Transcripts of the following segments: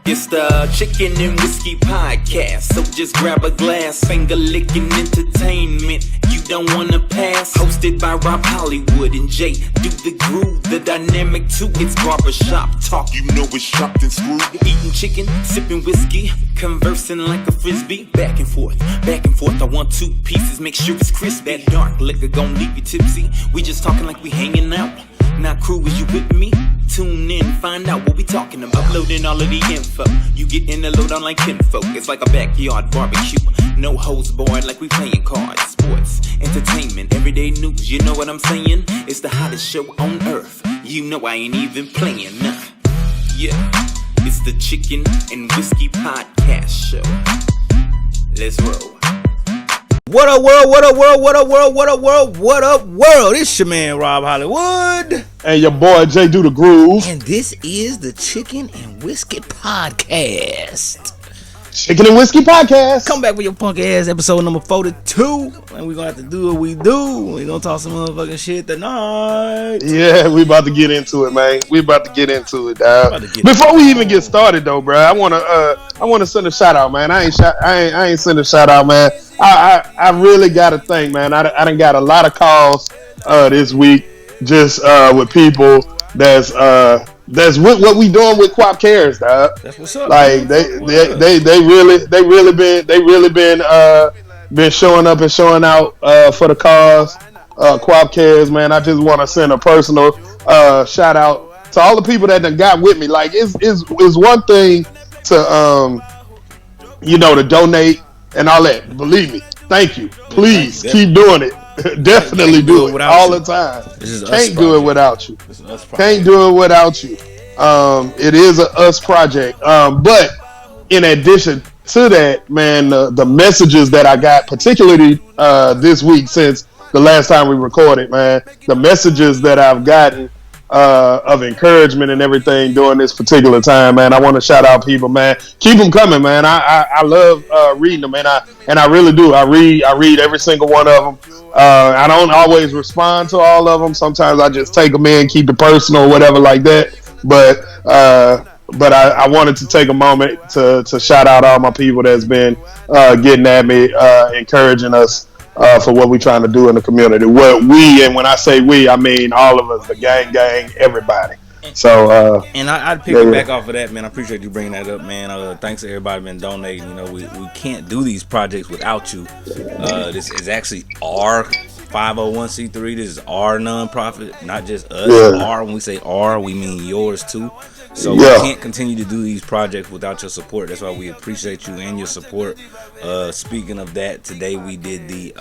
It's the Chicken and Whiskey Podcast, so just grab a glass, finger licking entertainment you don't wanna pass. Hosted by Rob Hollywood and Jay, do the groove, the dynamic too. It's barbershop talk, you know it's chopped and screwed. Eating chicken, sipping whiskey, conversing like a frisbee. Back and forth, I want two pieces, make sure it's crisp. That dark liquor gon' leave you tipsy. We just talking like we hanging out. Now crew, is you with me? Tune in, find out what we talking about. Uploading all of the info, you get in the lowdown like kinfolk. It's like a backyard barbecue, no hose board like we playing cards. Sports, entertainment, everyday news, you know what I'm saying? It's the hottest show on earth, you know I ain't even playing. Yeah, it's the Chicken and Whiskey Podcast Show. Let's roll. What up, world? What up, world? What up, world? What up, world? What up, world? It's your man, Rob Hollywood. And your boy, Jay, do the groove. And this is the Chicken and Whiskey Podcast. Chicken and Whiskey Podcast. Come back with your punk ass episode number 42. And we're going to have to do what we do. We're going to talk some motherfucking shit tonight. Yeah, we about to get into it, man. We about to get into it, dog. Before we even get started, though, bro, I want to send a shout out, man. I ain't send a shout out, man. I really got to thank, man. I done got a lot of calls this week just with people that's with what we doing with Quap Cares, dog. That's what's up. Like they really been showing up and showing out for the cause. Quap Cares, man. I just want to send a personal shout out to all the people that done got with me. Like it's one thing to to donate and all that. Believe me, thank you. Please keep doing it. Definitely do it all the time. Can't do it without you. Can't do it without you. It is a us project. But in addition to that, man, the messages that I got, particularly this week since the last time we recorded, man, the messages that I've gotten of encouragement and everything during this particular time, man. I want to shout out people, man. Keep them coming, man. I love reading them, and I really do. I read every single one of them. I don't always respond to all of them. Sometimes I just take them in, keep it personal, or whatever like that. But I wanted to take a moment to shout out all my people that's been getting at me, encouraging us for what we're trying to do in the community. What we, and when I say we, I mean all of us, the gang, everybody. So and I'd pick it back off of that, man. I appreciate you bringing that up, man. Thanks to everybody been donating. You know, we can't do these projects without you. This is actually our 501c3. This is our nonprofit, not just us. Yeah. Our, when we say our, we mean yours too. So we can't continue to do these projects without your support. That's why we appreciate you and your support. Speaking of that, today we did the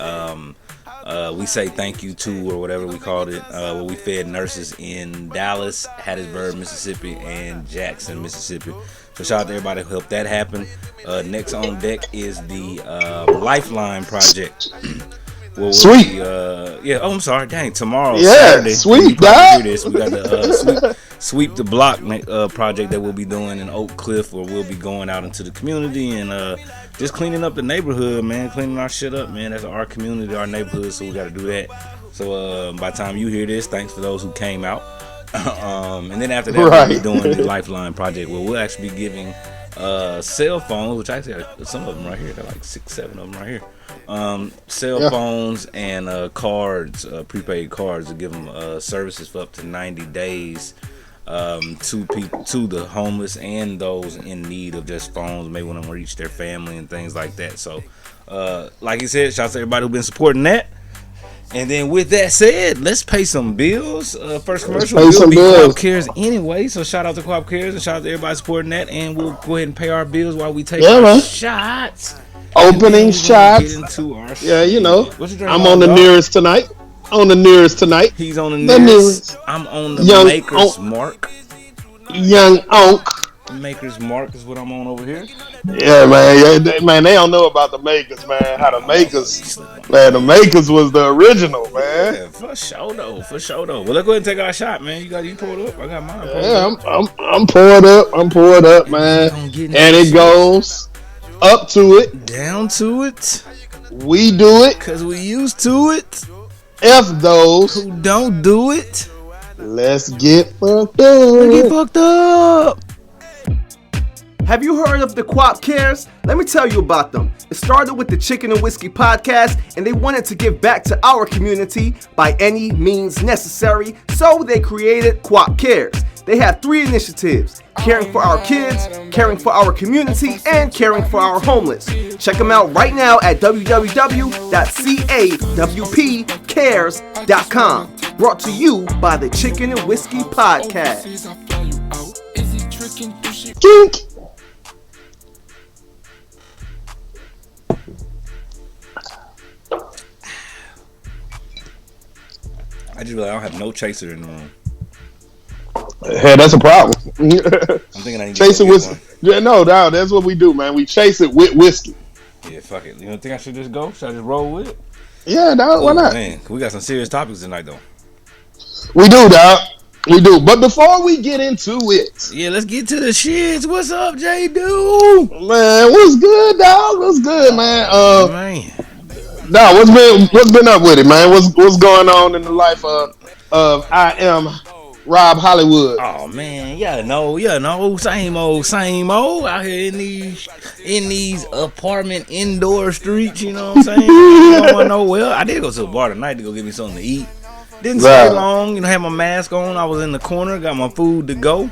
we say thank you to, or whatever we called it, where we fed nurses in Dallas, Hattiesburg, Mississippi, and Jackson, Mississippi. So shout out to everybody who helped that happen. Next on deck is the Lifeline Project. Sweet. I'm sorry. Dang, tomorrow, Saturday. Sweet, guy. We got the Sweep the Block project that we'll be doing in Oak Cliff, where we'll be going out into the community and just cleaning up the neighborhood, man. Cleaning our shit up, man. That's our community, our neighborhood, so we got to do that. So by the time you hear this, thanks for those who came out. And then after that, we'll be doing the Lifeline project, where we'll actually be giving cell phones, which actually some of them right here. They're like 6, 7 of them right here. Cell phones and cards, prepaid cards, to give them services for up to 90 days to people, to the homeless and those in need of just phones, maybe want to reach their family and things like that. So, like you said, shout out to everybody who's been supporting that. And then with that said, let's pay some bills. First commercial will be Quap Cares anyway, so shout out to Quap Cares and shout out to everybody supporting that. And we'll go ahead and pay our bills while we take our shots. Opening shots. Yeah, you know, I'm on the nearest tonight. He's on the nearest. I'm on the Young Maker's Mark. Young Onk. Maker's Mark is what I'm on over here. Yeah, man. They don't know about the Makers, man. How the Makers, man. The Makers was the original, man. Yeah, for sure though. Well, let's go ahead and take our shot, man. You poured up. I got mine. I'm poured up, man. And it goes up to it, down to it. We do it cause we used to it. F those who don't do it. Let's get fucked up. Have you heard of the Quap Cares? Let me tell you about them. It started with the Chicken and Whiskey podcast, and they wanted to give back to our community by any means necessary, so they created Quap Cares. They have 3 initiatives: caring for our kids, caring for our community, and caring for our homeless. Check them out right now at www.cawpcares.com. Brought to you by the Chicken and Whiskey podcast. Kink. I just realized I don't have no chaser in the room. Hey, that's a problem. I'm thinking I need to chase it get with. one. Yeah, no, that's what we do, man. We chase it with whiskey. Yeah, fuck it. You don't think I should just go? Should I just roll with it? Yeah, dog. Why not? Man, we got some serious topics tonight, though. We do, dog. We do. But before we get into it, Yeah, let's get to the shits. What's up, J-Do? man, what's good, dog? What's good, man? Man. Dog, what's been up with it, man? What's going on in the life of I am Rob Hollywood? Oh man, same old out here in these apartment indoor streets. You know what I'm saying? Going nowhere. I did go to a bar tonight to go get me something to eat. Didn't stay long. Had my mask on. I was in the corner. Got my food to go.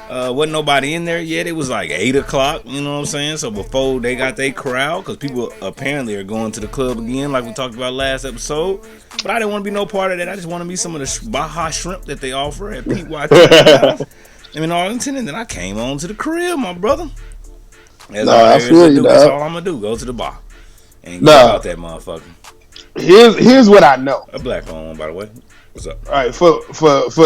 Wasn't nobody in there yet. It was like 8 o'clock. You know what I'm saying? So before they got their crowd, because people apparently are going to the club again, like we talked about last episode. But I didn't want to be no part of that. I just want to be some of the Baja shrimp that they offer at PYT in Arlington. And then I came on to the crib, my brother. That's all I'm gonna do. Go to the bar and get out that motherfucker. Here's what I know. A black phone one, by the way. What's up? All right, for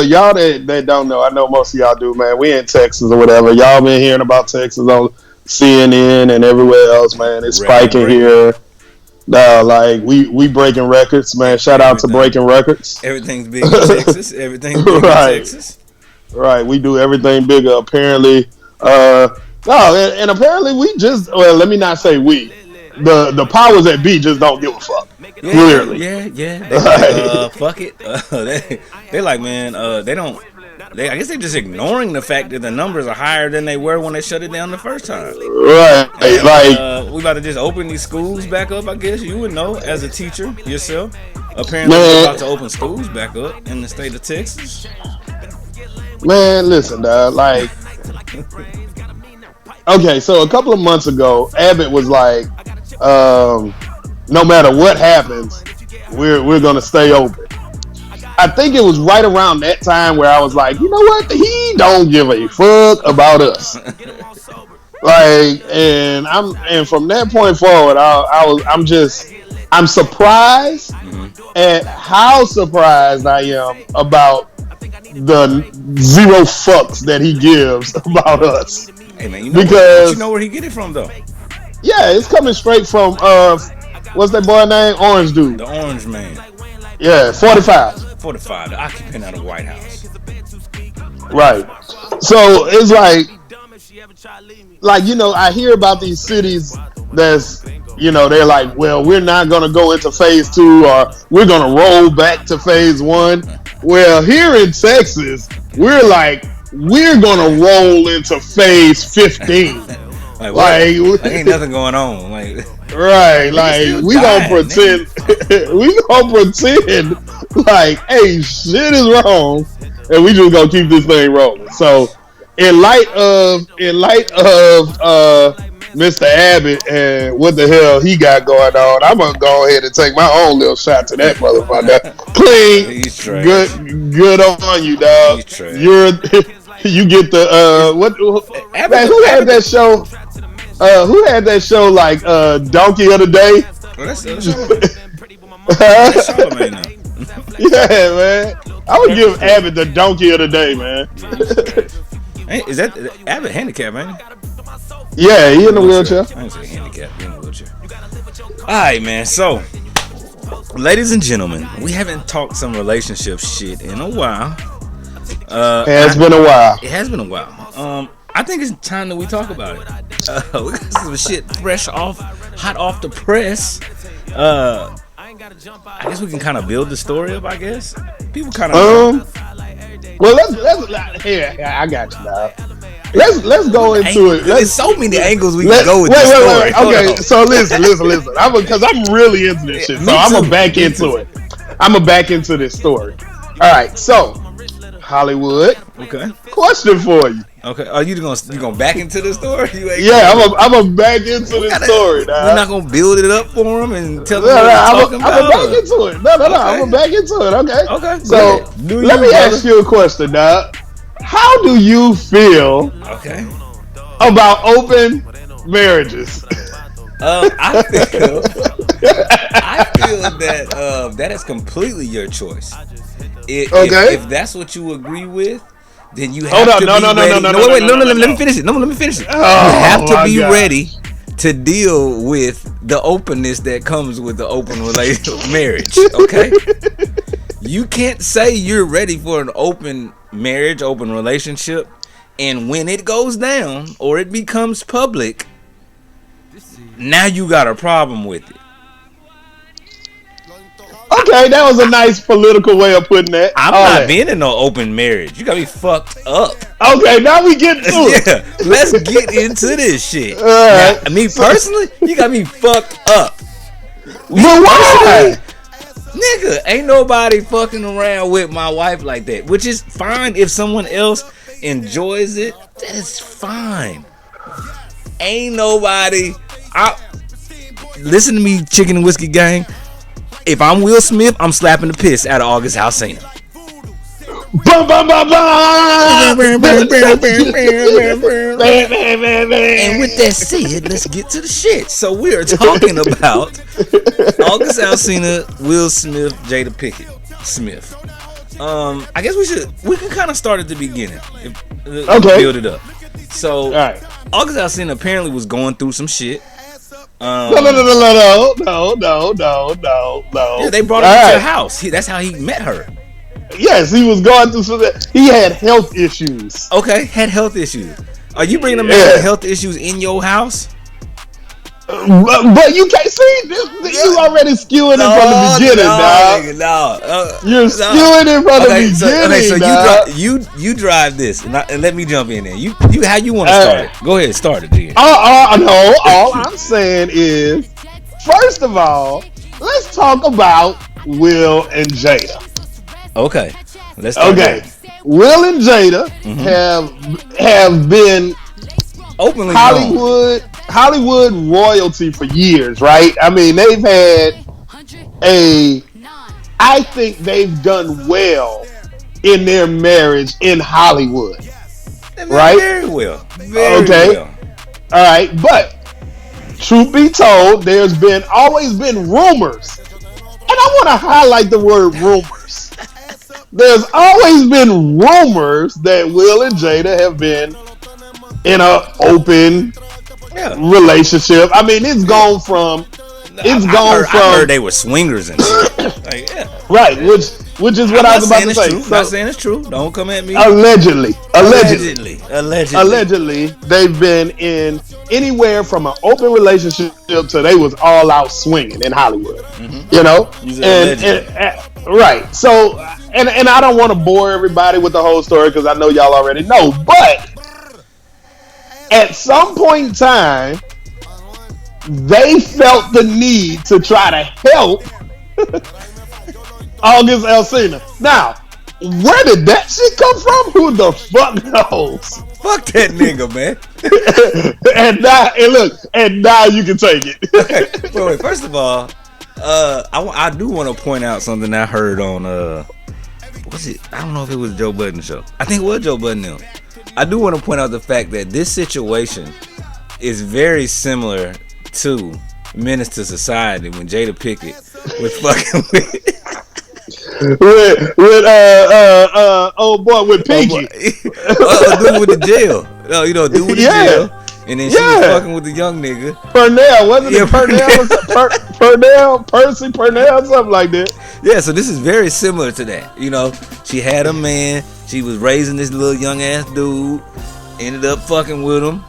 y'all that don't know, I know most of y'all do, man. We in Texas or whatever. Y'all been hearing about Texas on CNN and everywhere else, man. It's spiking here. Like we breaking records, man. Shout out to breaking records. Everything's big in Texas. Everything's big in Texas. Right, we do everything bigger. Apparently, and apparently we just. Well, let me not say we. The powers that be just don't give a fuck. Yeah, clearly, yeah. They like, fuck it. They like, man. They don't. I guess they're just ignoring the fact that the numbers are higher than they were when they shut it down the first time. Right. And, we about to just open these schools back up. I guess you would know as a teacher yourself. Apparently, we're about to open schools back up in the state of Texas. Man, listen, dog. Like, okay, so a couple of months ago, Abbott was like, no matter what happens, we're gonna stay open. I think it was right around that time where I was like, you know what? He don't give a fuck about us. Like, and from that point forward, I'm surprised at how surprised I am about the zero fucks that he gives about us. Hey man, you know where he get it from though? Yeah, it's coming straight from what's that boy name? Orange dude. The Orange Man. Yeah, 45. 45, the occupant of the White House. Right. So it's like I hear about these cities that's, they're like, well, we're not going to go into phase 2 or we're going to roll back to phase 1. Well, here in Texas, we're like, we're going to roll into phase 15. like ain't nothing going on. Like, right, like we gonna pretend like, hey, shit is wrong, and we just gonna keep this thing rolling. So, in light of Mr. Abbott and what the hell he got going on, I'm gonna go ahead and take my own little shot to that motherfucker. Clean, good on you, dog. You get the what? Man, who had that show? Who had that show like Donkey of the Day? Well, that's Charlamagne now. Yeah, man. I would give Abbott the Donkey of the Day, man. Hey, is that Abbott handicapped, man? Yeah, he in the wheelchair. I didn't say handicapped, he in the wheelchair. Alright, man, so ladies and gentlemen, we haven't talked some relationship shit in a while. It has been a while. I think it's time that we talk about it. We got some shit hot off the press. I guess we can kind of build the story up. I guess people kind of. Well, let's here. I got you, dog. let's go into it. There's so many angles we can go with this story. Okay, so listen. Because I'm really into this shit. So I'm gonna back into it. I'm gonna back into this story. All right, so Hollywood. Okay. Question for you. Okay. Are you gonna back into the story? Yeah, I'm gonna back into the story. We're not gonna build it up for him and tell him what I'm talking about. I'm gonna back into it. No. Okay. I'm gonna back into it. Okay. Okay. So let me ask you a question, dog. How do you feel? Okay. About open marriages? I feel that that is completely your choice. If that's what you agree with, then you have to be ready. Wait, let me finish it. Let me finish it. You have to be ready to deal with the openness that comes with the open marriage. Okay, you can't say you're ready for an open marriage, open relationship, and when it goes down or it becomes public, now you got a problem with it. Okay, that was a nice political way of putting that. I'm not being in no open marriage. You got me fucked up. Okay, now we get to it. Yeah, let's get into this shit. Right. Now, me personally, you got me fucked up. But why? Nigga, ain't nobody fucking around with my wife like that. Which is fine if someone else enjoys it. That is fine. Ain't nobody. Listen to me, Chicken and Whiskey Gang. If I'm Will Smith, I'm slapping the piss out of August Alsina. Bum, bum, bum, bum. And with that said, let's get to the shit. So we are talking about August Alsina, Will Smith, Jada Pinkett Smith. I guess we can kind of start at the beginning. Okay. Build it up. So all right. August Alsina apparently was going through some shit. No. Yeah, they brought her to their house. That's how he met her. Yes, he was going through some. He had health issues. Okay, had health issues. Are you bringing a man with health issues in your house? But you can't see. You already skewing it from the beginning, dog. You're skewing it from the beginning. So you drive this, and let me jump in there. You how you want to start it? Go ahead, start it, G. No, all I'm saying is, first of all, let's talk about Will and Jada. Okay, let's start there. Will and Jada have been openly Hollywood royalty for years, right? I mean, they've had I think they've done well in their marriage in Hollywood. Right? Very well. Very well. All right, but truth be told, there's always been rumors. And I want to highlight the word rumors. There's always been rumors that Will and Jada have been in an open relationship. I mean, it's gone from. I heard they were swingers and shit. Right, which is what I was about to say. So, not saying it's true. Don't come at me. Allegedly, they've been in anywhere from an open relationship to they was all out swinging in Hollywood. You know, and right. So, and I don't want to bore everybody with the whole story because I know y'all already know, but. At some point in time, they felt the need to try to help August Alsina. Now, where did that shit come from? Who the fuck knows? Fuck that nigga, man. and now you can take it. Okay. Wait, first of all, I do want to point out something I heard on what's it? I don't know if it was Joe Budden show. I think it was Joe Budden now. I do want to point out the fact that this situation is very similar to Menace to Society when Jada Pinkett was fucking with Pinky. Dude with the jail. No, dude with the jail. And then she was fucking with the young nigga. Purnell, wasn't it? Purnell, something like that. Yeah, so this is very similar to that. She had a man. She was raising this little young ass dude. Ended up fucking with him.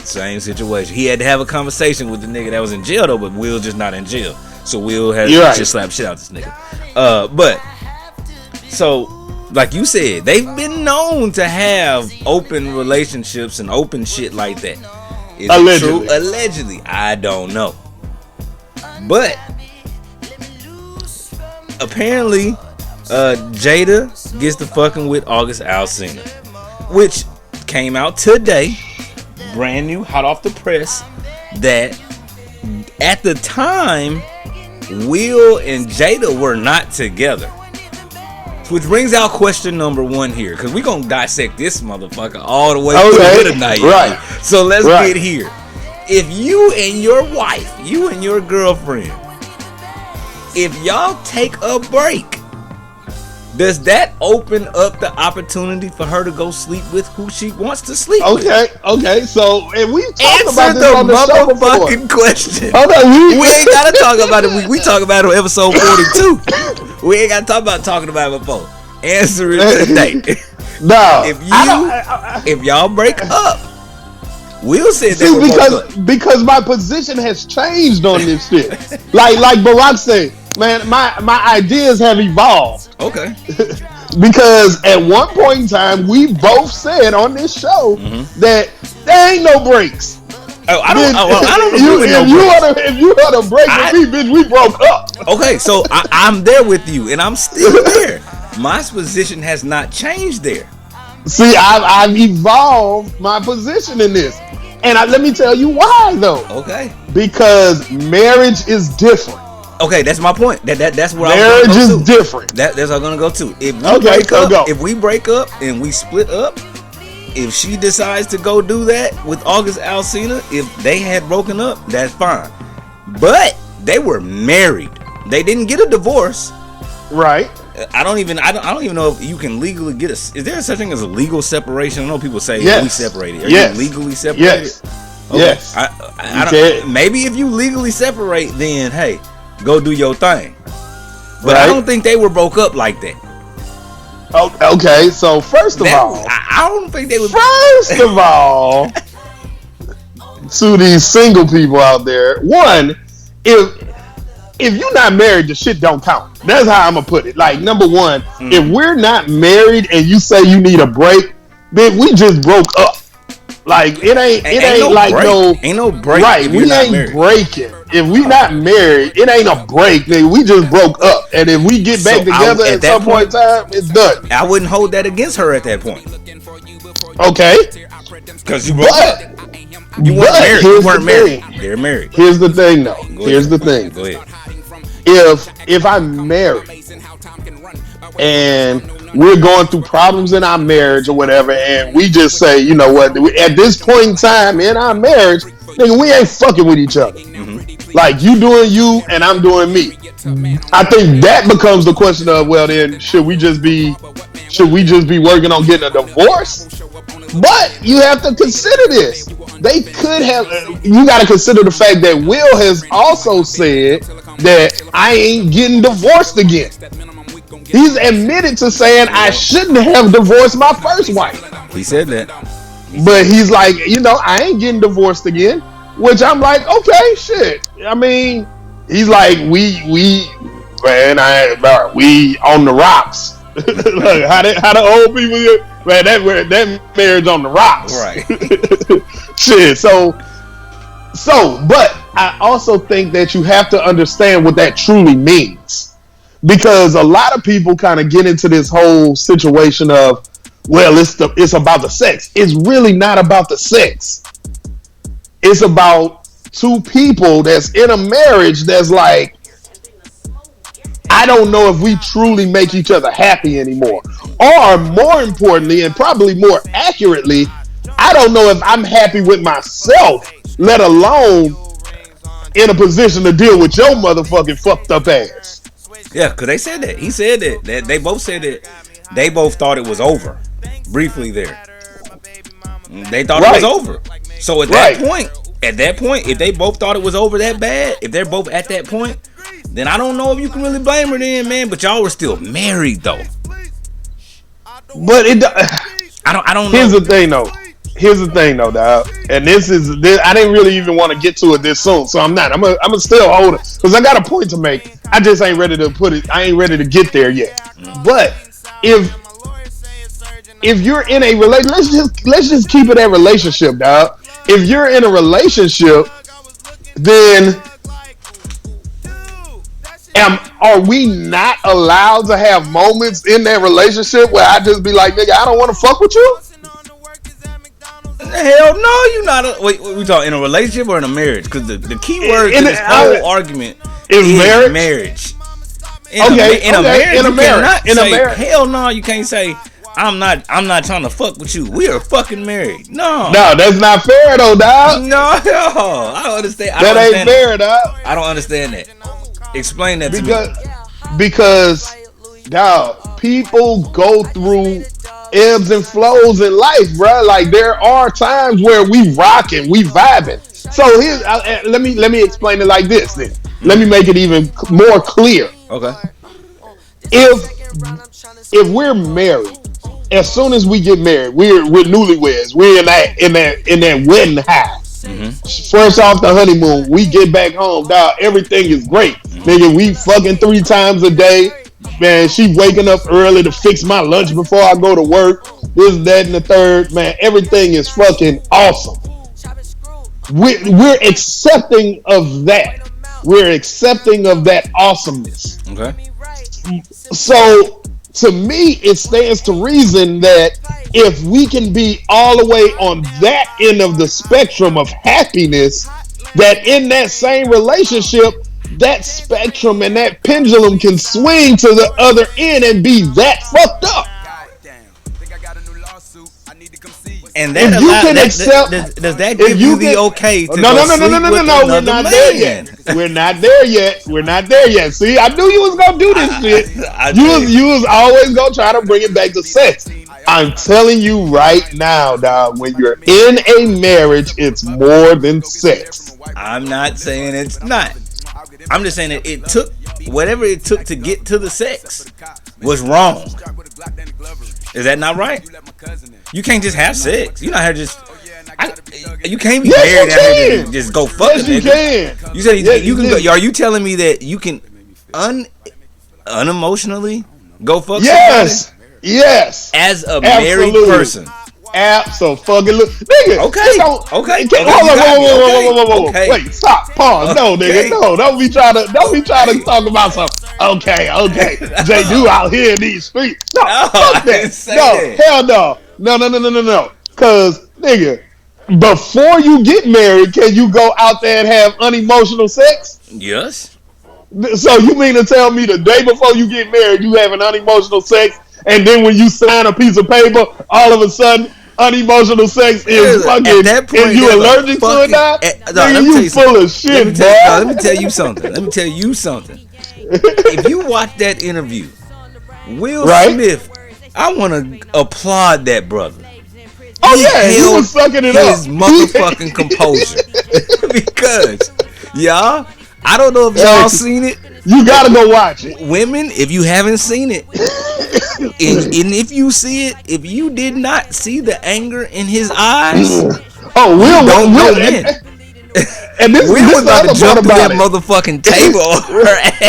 Same situation. He had to have a conversation with the nigga that was in jail though, but Will just not in jail. So Will had just slapped shit out this nigga. But so like you said, they've been known to have open relationships and open shit like that. Is Allegedly. it true? Allegedly, I don't know. But apparently, Jada gets to fucking with August Alsina, which came out today, brand new, hot off the press, that at the time, Will and Jada were not together. Which brings out question number one here, because we're going to dissect this motherfucker all the way through tonight. Right. So let's get here. If you and your wife, you and your girlfriend, if y'all take a break, does that open up the opportunity for her to go sleep with who she wants to sleep with? Okay. So, and we talked Answer about this on the show before. motherfucking question. Hold on, We ain't gotta talk about it. We talk about it on episode 42. We ain't gotta talk about talking about it before. Answer it today. No. If y'all break up, Will said they were broke up. because my position has changed on this shit. like Barack said, man, my ideas have evolved. Okay. Because at one point in time, we both said on this show that there ain't no breaks. Oh, I don't agree with If you want to break with me, bitch, we broke up. Okay, so I'm there with you, and I'm still there. My position has not changed there. See, I've evolved my position in this. And let me tell you why, though. Okay. Because marriage is different. Okay, that's my point. That's where marriage is different. That's what I'm gonna go to. If we break up and we split up, if she decides to go do that with August Alsina, if they had broken up, that's fine. But they were married. They didn't get a divorce. Right. I don't even know if you can legally get is there such thing as a legal separation? I know people say we separated. Are you legally separated? Yes. Okay. Yes. I don't, maybe if you legally separate, then hey, go do your thing. But I don't think they were broke up like that. Okay, so first of all, I don't think they were. First of all, to these single people out there, one, if you're not married, the shit don't count. That's how I'm gonna put it. Like, number one, if we're not married and you say you need a break, then we just broke up. Like, it ain't no break. Right, we ain't breaking. If we not married, it ain't a break, nigga. We just broke up. And if we get back together at some point in time, it's done. I wouldn't hold that against her at that point. Okay. Because you broke up. You weren't married. You weren't married. They're married. Here's the thing, though. Here's the thing. Go ahead. If I'm married and we're going through problems in our marriage or whatever, and we just say, you know what, at this point in time in our marriage, nigga, we ain't fucking with each other. Like, you doing you and I'm doing me. I think that becomes the question of, well, then should we just be working on getting a divorce? But you have to consider this. They could have. You got to consider the fact that Will has also said that I ain't getting divorced again. He's admitted to saying I shouldn't have divorced my first wife. He said that. But he's like, I ain't getting divorced again. Which I'm like, okay, shit. I mean, he's like, we on the rocks. Look, how the old people, man, that marriage on the rocks. Right. Shit. So, but I also think that you have to understand what that truly means. Because a lot of people kind of get into this whole situation of, well, it's about the sex. It's really not about the sex. It's about two people that's in a marriage that's like, I don't know if we truly make each other happy anymore. Or more importantly, and probably more accurately, I don't know if I'm happy with myself, let alone in a position to deal with your motherfucking fucked up ass. Yeah, because they said that. He said that. They both said that. They both thought it was over. Briefly there. They thought it was over. So at that point, if they both thought it was over that bad, if they're both at that point, then I don't know if you can really blame her then, man. But y'all were still married though. But I don't know. Here's the thing though, dog. And this I didn't really even want to get to it this soon, so I'm not. I'm gonna still hold it because I got a point to make. I just ain't ready to put it. I ain't ready to get there yet. But if if you're in a let's just keep it a relationship, dog. If you're in a relationship, then are we not allowed to have moments in that relationship where I just be like, nigga, I don't want to fuck with you? Hell no, you not. Wait, we talking in a relationship or in a marriage? Because the key word to this whole argument is marriage. In a marriage, hell no, you can't say I'm not trying to fuck with you. We are fucking married. No, that's not fair though, dog. No, I don't understand. That ain't fair, dog. I don't understand that. Explain that to me. Because, dog, people go through ebbs and flows in life, bro. Like there are times where we rocking, we vibing. So let me explain it like this. Then let me make it even more clear. Okay. If we're married, as soon as we get married, we're newlyweds. We're in that wedding high. Mm-hmm. First off the honeymoon, we get back home, dog. Everything is great, nigga. We fucking 3 times a day. Man, she waking up early to fix my lunch before I go to work. This, that, and the third. Man, everything is fucking awesome. We're accepting of that. We're accepting of that awesomeness. Okay. So, to me, it stands to reason that if we can be all the way on that end of the spectrum of happiness, that in that same relationship, that spectrum and that pendulum can swing to the other end and be that fucked up. And that you can accept. Does that give you the okay to no, we're not there yet. We're not there yet. We're not there yet. See, I knew you was gonna do this shit. You was always gonna try to bring it back to sex. I'm telling you right now, dog, when you're in a marriage, it's more than sex. I'm not saying it's not. I'm just saying that it took whatever it took to get to the sex was wrong. Is that not right? You can't just have sex. You're not here just. You can't be married and just go fuck. Yes, you can. You said you can go. Are you telling me that you can unemotionally go fuck? Yes. Somebody? Yes. As a married person. Absolutely, nigga. Okay. Hold on. Whoa. Okay. Wait, stop. Pause. No, nigga. No, don't be trying to talk about something. Okay. Jay do out here in these streets. No, fuck that. No, hell no. No. Cause nigga, before you get married, can you go out there and have unemotional sex? Yes. So you mean to tell me the day before you get married, you have an unemotional sex, and then when you sign a piece of paper, all of a sudden unemotional sex is fucking, at that point, and you allergic to it now? Nigga, you full of shit, boy. Let me tell you something. If you watch that interview, Will Smith, I want to applaud that brother. Oh yeah, he was sucking it up. His motherfucking composure. Because, y'all, I don't know if y'all seen it. You gotta go watch it. Women, if you haven't seen it, and if you see it, if you did not see the anger in his eyes, Will don't know men. And this Will was was the about other to jump part through about that it. motherfucking table.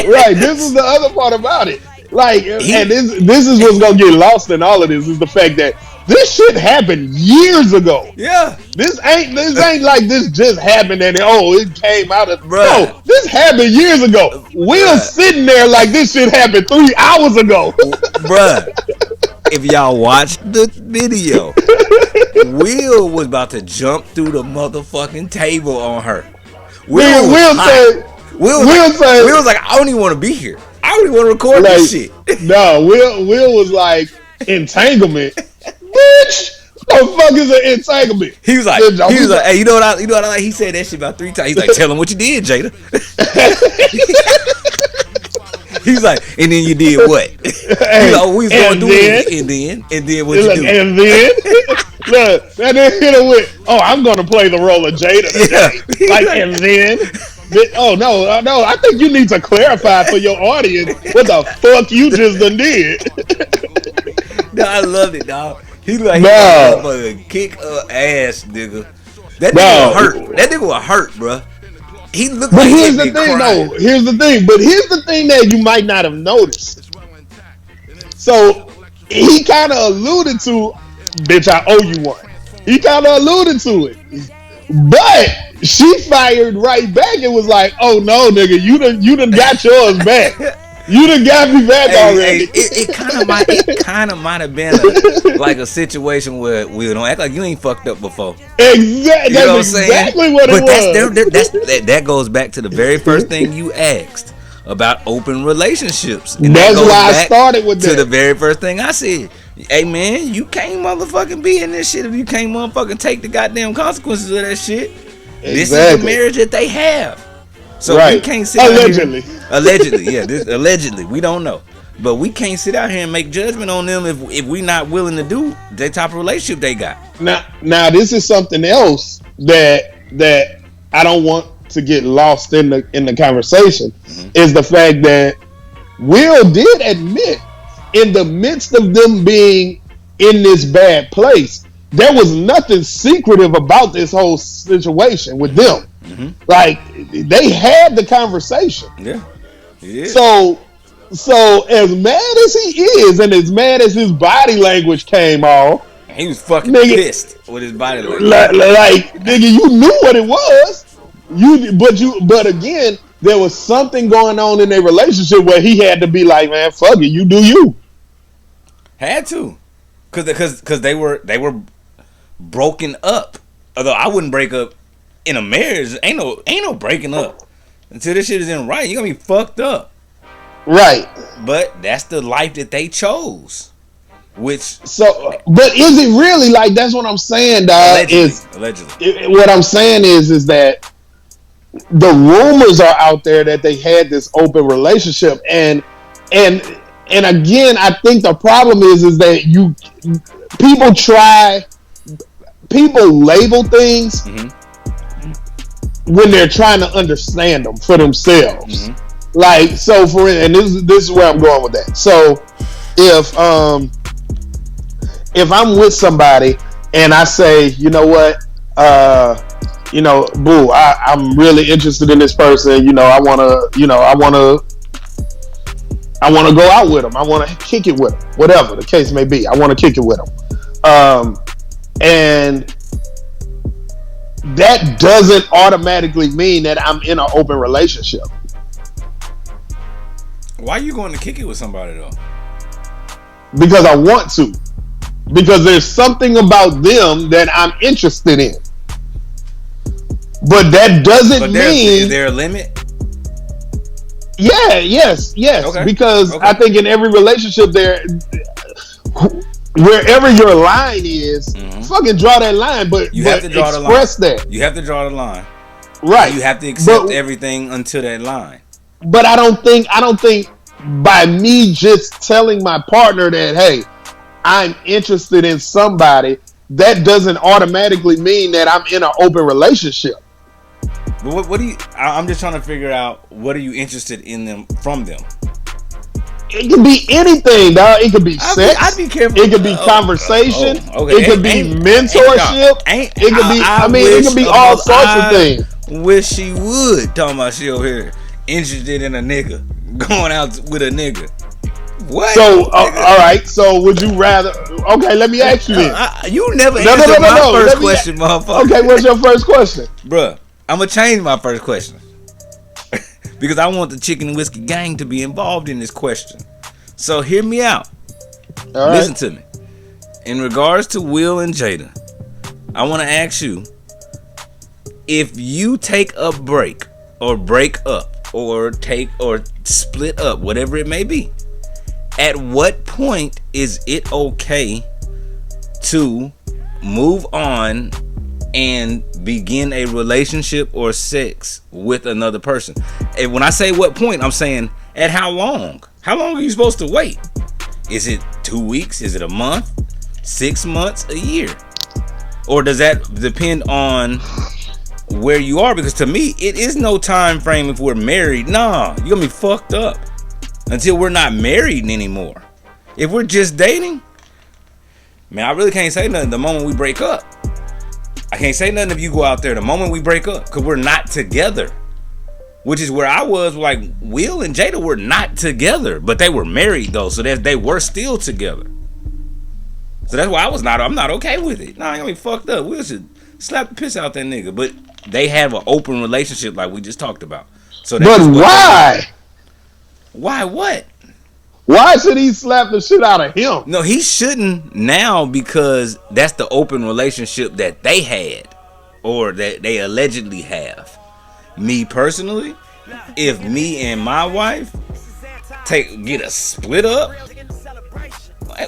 Right, this is the other part about it. Like, and this is what's gonna get lost in all of this is the fact that this shit happened years ago. Yeah, this ain't like this just happened and it came out of. Bruh. No, this happened years ago. Will's sitting there like this shit happened 3 hours ago. Bruh, if y'all watched the video, Will was about to jump through the motherfucking table on her. Will was like, I don't even want to be here. I don't even want to record this shit. No, Will was like, entanglement. Bitch, what the fuck is an entanglement? He was like, hey, you know what I like? He said that shit about 3 times. He's like, tell him what you did, Jada. He's like, and then you did what? He's like, we was going through it, and then what you do? And then, look, that nigga hit her with, I'm gonna play the role of Jada today. Yeah. Like, and then. No, I think you need to clarify for your audience what the fuck you just done did. No, I loved it, dog. He like, kick her ass, nigga. That nigga was hurt. That nigga was hurt, bro. He looked but like here's the thing, though. Here's the thing that you might not have noticed. So he kind of alluded to bitch, I owe you one. He kind of alluded to it. But she fired right back and was like, oh no, nigga, you done got yours back. You done got me back already. It kind of might have been like a situation where we don't act like you ain't fucked up before. Exactly. That's exactly what it was. That goes back to the very first thing you asked about open relationships. And that's why I started with that. To the very first thing I said. Hey man, you can't motherfucking be in this shit if you can't motherfucking take the goddamn consequences of that shit. Exactly. This is the marriage that they have. So we can't sit allegedly. Allegedly, we don't know. But we can't sit out here and make judgment on them if we not willing to do that type of relationship they got. Now this is something else that I don't want to get lost in the conversation, is the fact that Will did admit, in the midst of them being in this bad place, there was nothing secretive about this whole situation with them. Like, they had the conversation. Yeah. So as mad as he is, and as mad as his body language came off, he was fucking pissed with his body language. Like nigga, you knew what it was. But again, there was something going on in their relationship where he had to be like, man, fuck it, you do you. Had to, cause they were broken up. Although I wouldn't break up in a marriage. Ain't no breaking up until this shit is in writing. You're gonna be fucked up, right? But that's the life that they chose. But is it really like that's what I'm saying, dog? Allegedly. What I'm saying is that the rumors are out there that they had this open relationship, and again, I think the problem is that people label things when they're trying to understand them for themselves. Like, so and this is where I'm going with that. So if I'm with somebody and I say, you know what, boo, I'm really interested in this person. I wanna go out with them. I want to kick it with them. Whatever the case may be, I want to kick it with them. And that doesn't automatically mean that I'm in an open relationship. Why are you going to kick it with somebody though? Because I want to. Because there's something about them that I'm interested in. But that doesn't mean... Is there a limit? Yeah, yes. Okay. Because I think in every relationship wherever your line is, fucking draw that line, but you have to draw the line. Express that. You have to draw the line. Right. You have to accept everything until that line. But I don't think by me just telling my partner that, hey, I'm interested in somebody, that doesn't automatically mean that I'm in an open relationship. But what do you? I'm just trying to figure out, what are you interested in them from them? It could be anything, dog. It could be sex. I'd be careful. It could be conversation. It could be mentorship. It could be. It could be all sorts of things. Wish she would. Talking about she over here interested in a nigga, going out with a nigga. What? So all right. So would you rather? Okay, let me ask you this. You never answered my first question, motherfucker. Okay, what's your first question, bruh? I'm gonna change my first question because I want the Chicken and Whiskey gang to be involved in this question. So hear me out. All Listen to me. In regards to Will and Jada, I want to ask you, if you take a break or break up or split up, whatever it may be, at what point is it okay to move on and begin a relationship or sex with another person? And when I say what point, I'm saying at how long? How long are you supposed to wait? Is it 2 weeks? Is it a month? 6 months? A year? Or does that depend on where you are? Because to me, it is no time frame if we're married. Nah, you're gonna be fucked up until we're not married anymore. If we're just dating, man, I really can't say nothing the moment we break up. I can't say nothing if you go out there the moment we break up, because we're not together. Which is where I was, like, Will and Jada were not together, but they were married though, so that they were still together. So that's why I'm not okay with it. Nah, I ain't fucked up. We should slap the piss out that nigga. But they have an open relationship like we just talked about. So but why? Why what? Why should he slap the shit out of him? No, he shouldn't now because that's the open relationship that they had or that they allegedly have. Me personally, if me and my wife get a split up,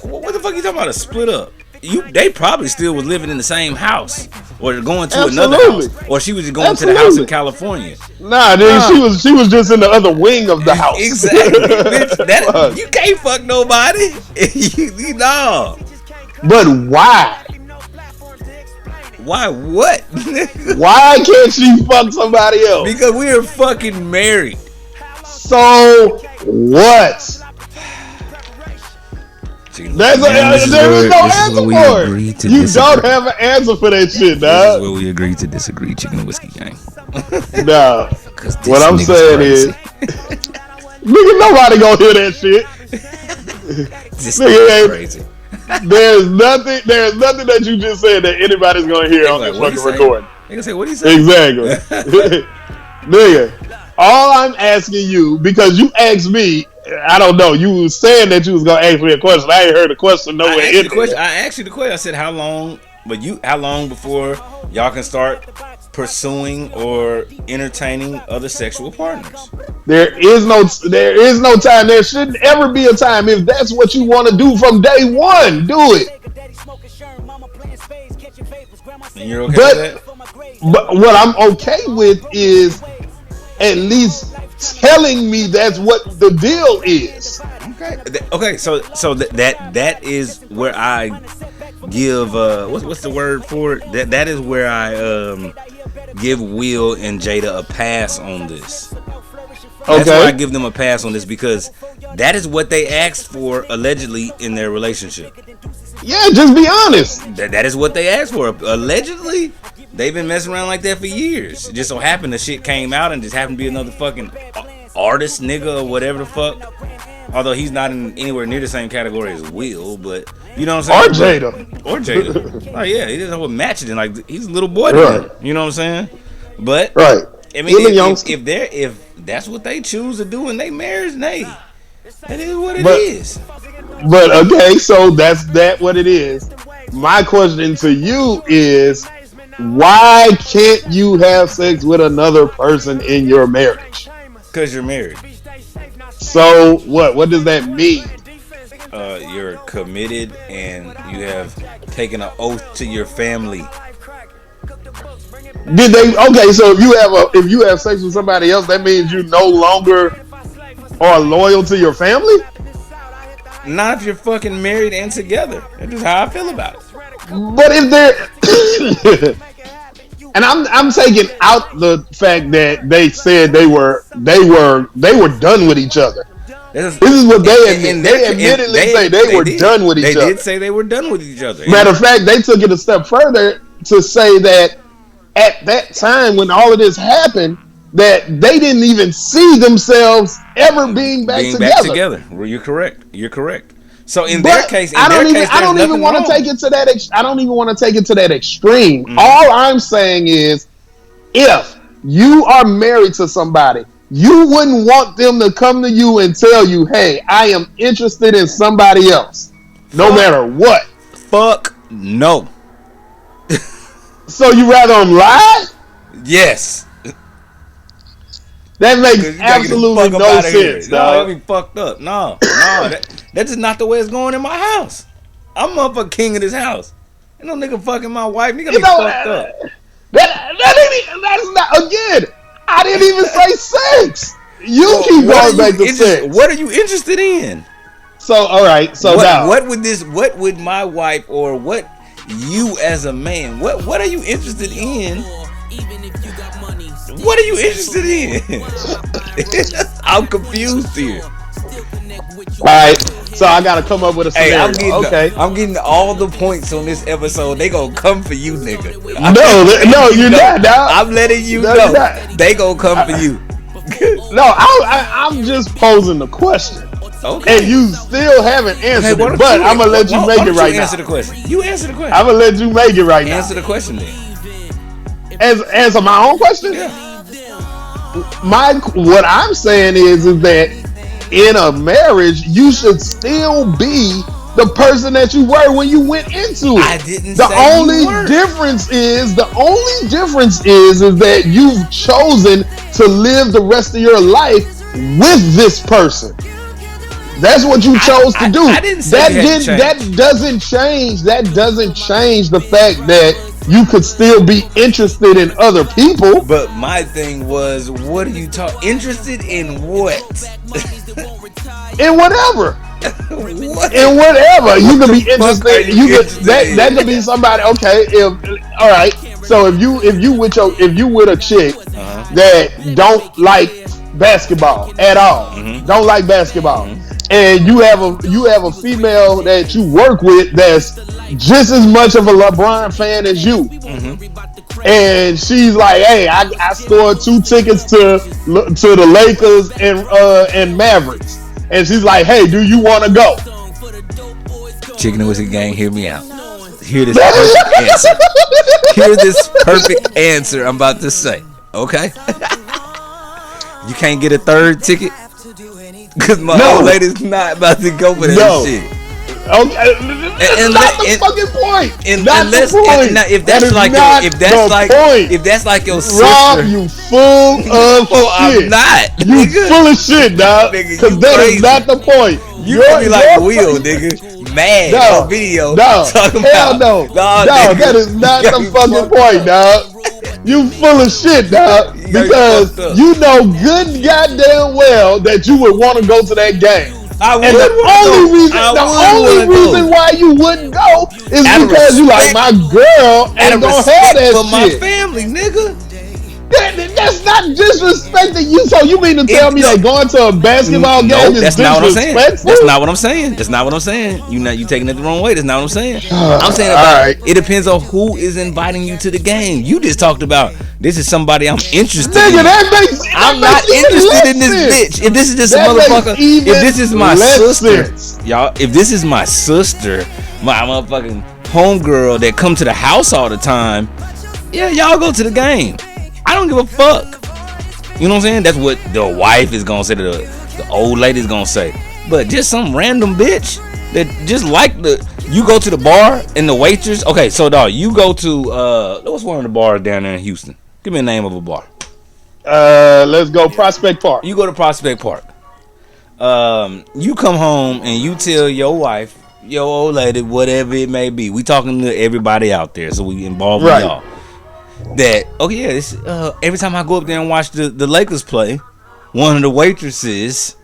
what the fuck you talking about a split up? They probably still was living in the same house or going to another house, or she was just going to the house in California. Nah, dude, she was just in the other wing of the house. Exactly, bitch. You can't fuck nobody. No. But why? Why what? Why can't she fuck somebody else? Because we are fucking married. So what? There is no answer for it. You don't have an answer for that shit, dog. This is where we agree to disagree, Chicken Whiskey Gang. Nah, what I'm saying is, nigga, nobody gonna hear that shit. This nigga crazy. There's nothing that you just said that anybody's gonna hear on this fucking recording. Nigga say, what he say? Exactly. Nigga, all I'm asking you, because you asked me, I don't know, you was saying that you was gonna ask me a question. I ain't heard the question nowhere in there. I asked you the question. I said, how long before y'all can start pursuing or entertaining other sexual partners? There is no time. There shouldn't ever be a time. If that's what you want to do from day one, do it. And you're okay with that? But what I'm okay with is at least telling me that's what the deal is. Okay. So that is where I give what's the word for it? That is where I give Will and Jada a pass on this. That's why I give them a pass on this, because that is what they asked for allegedly in their relationship. Yeah, just be honest. That is what they asked for. Allegedly, they've been messing around like that for years. It just so happened the shit came out and just happened to be another fucking artist nigga or whatever the fuck. Although he's not in anywhere near the same category as Will, but you know what I'm saying? Or Jada. Oh yeah, he doesn't match it. Like he's a little boy to him. You know what I'm saying? But right. I mean, if that's what they choose to do and they marriage, that is what it is. But okay, so that's what it is. My question to you is, why can't you have sex with another person in your marriage? Because you're married. So what does that mean? You're committed and you have taken an oath to your family. Did they? Okay, so if you have sex with somebody else, that means you no longer are loyal to your family? Not if you're fucking married and together. That's just how I feel about it. But if they're and I'm taking out the fact that they said they were done with each other. This is what they admit. They admittedly say they were done with each other. They did say they were done with each other. Matter of fact, they took it a step further to say that at that time when all of this happened, that they didn't even see themselves ever being back together. Well, you're correct. So in their case, I don't even want to take it to that. I don't even want to take it to that extreme. Mm-hmm. All I'm saying is, if you are married to somebody, you wouldn't want them to come to you and tell you, "Hey, I am interested in somebody else," no matter what. Fuck no. So you rather them lie? Yes. That makes absolutely no sense, dog. No, be fucked up. No, that's just not the way it's going in my house. I'm motherfucking king of this house. Ain't no nigga fucking my wife. Nigga be fucked up. That's not, again, I didn't even say sex. You keep going back to sex. What are you interested in? So, all right. So now, what would my wife or what you as a man, what are you interested in? What are you interested in? I'm confused here. Alright, so I gotta come up with a scenario. I'm getting all the points on this episode. They gonna come for you, nigga. No, you're not, dog. I'm letting you know. They gonna come for you. No, I'm just posing the question. Okay. And you still haven't answered it, but I'm gonna let you make it right now. Answer the question. You answer the question. I'm gonna let you make it right now. Answer the question then. Answer my own question. Yeah. What I'm saying is that in a marriage, you should still be the person that you were when you went into it. I didn't the say only you were. difference is that you've chosen to live the rest of your life with this person. That's what you chose to do. I didn't say that doesn't change the fact that you could still be interested in other people. But my thing was, what are you interested in? What? In whatever. What? In whatever. You could be interested. That could be somebody. Okay. All right. So if you with a chick that don't like basketball at all, don't like basketball, and you have a female that you work with that's just as much of a LeBron fan as you, and she's like, "Hey, I scored 2 tickets to the Lakers and Mavericks," and she's like, "Hey, do you want to go?" Chicken and Whiskey Gang, hear me out. Hear this perfect answer. Hear this perfect answer I'm about to say. Okay? You can't get a third ticket? Because my old lady's not about to go for that shit. Okay, that's the fucking point. If that's like your sister, Rob, you full of shit. I'm not. You full of shit, dog. Because that is not the point. You be like Will, nigga. Mad on video. Talking about, that is not the fucking point, dog. You full of shit, dog. Because you know good goddamn well that you would want to go to that game. And the only reason why you wouldn't go is because you like, my girl ain't gonna have that for shit. My family, nigga. That's not disrespecting you. So you mean to tell me that going to a basketball game is disrespectful? That's not what I'm saying. You taking it the wrong way. That's not what I'm saying. I'm saying it depends on who is inviting you to the game. You just talked about this is somebody I'm interested in. I'm not interested in this bitch. If this is just a motherfucker, if this is my sister, y'all, if this is my sister, my motherfucking homegirl that come to the house all the time, yeah, y'all go to the game. I don't give a fuck. You know what I'm saying? That's what the wife is gonna say, the old lady's gonna say. But just some random bitch that just you go to the bar and the waitress. Okay, so dog, you go to what's one of the bars down there in Houston? Give me a name of a bar. Let's go Prospect Park. You go to Prospect Park. You come home and you tell your wife, your old lady, whatever it may be. We talking to everybody out there, so we involve y'all. That this every time I go up there and watch the Lakers play, one of the waitresses,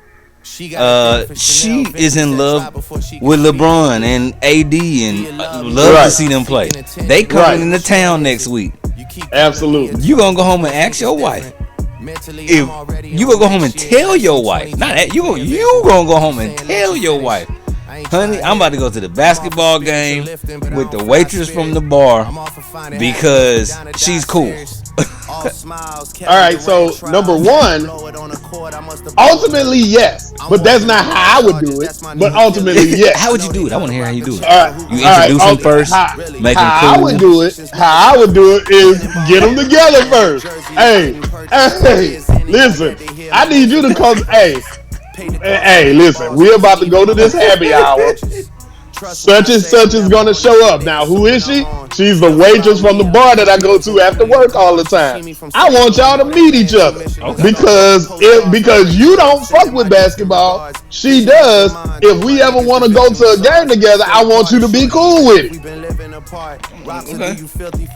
she is in love with LeBron and AD and love to see them play. They coming into town next week. Absolutely. You gonna go home and ask your wife. If you gonna go home and tell your wife, not that you gonna go home and tell your wife, honey, I'm about to go to the basketball game with the waitress from the bar because she's cool. Alright, so number one, ultimately yes, but that's not how I would do it. But ultimately yes. How would you do it? I want to hear how you do it. Alright, you introduce them first, make them cool. How I would do it is get them together first. Hey, listen, I need you to come. Hey, listen, we're about to go to this happy hour. Such and such is gonna show up. Now, who is she? She's the waitress from the bar that I go to after work all the time. I want y'all to meet each other because you don't fuck with basketball. She does. If we ever want to go to a game together, I want you to be cool with it. Okay.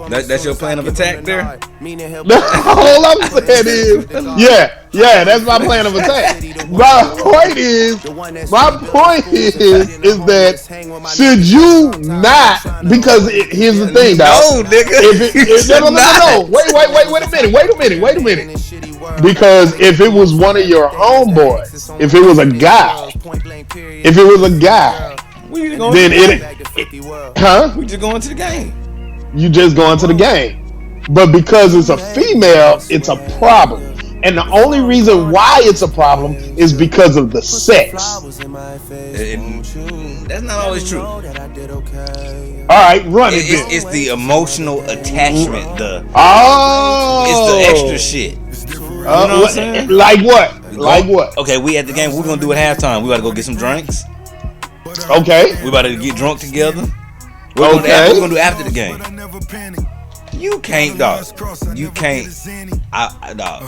That's your plan of attack there? All I'm saying is, yeah, that's my plan of attack. My point is that should you not, because here's the thing, dog. No, nigga. No. Wait a minute. Because if it was one of your homeboys, if it was a guy, then we just going to the game. You just going to the game. But because it's a female, it's a problem. and the only reason why it's a problem is because of the sex. That's not always true. All right, run it. It's the emotional attachment. Oh, It's the extra shit. You know what I'm saying? Like what? Like what? Okay, we at the game. We're gonna do it halftime. We gotta go get some drinks. Okay. We about to get drunk together. Okay. We're gonna do after the game. You can't, dog. You can't. Dog.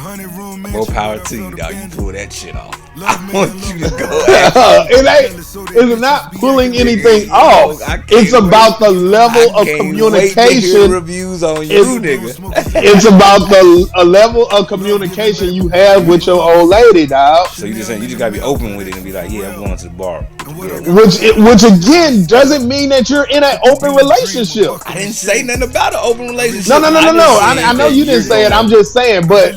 More power to you, dog. You pull that shit off. I want you to go. It's not pulling anything off. It's about the level of communication. Reviews on you, nigga. It's about the level of communication you have with your old lady, dog. So you just saying you just gotta be open with it and be like, yeah, I'm going to the bar. Which again doesn't mean that you're in an open relationship. I didn't say nothing about an open relationship. No. I know you didn't say it. I'm just saying, but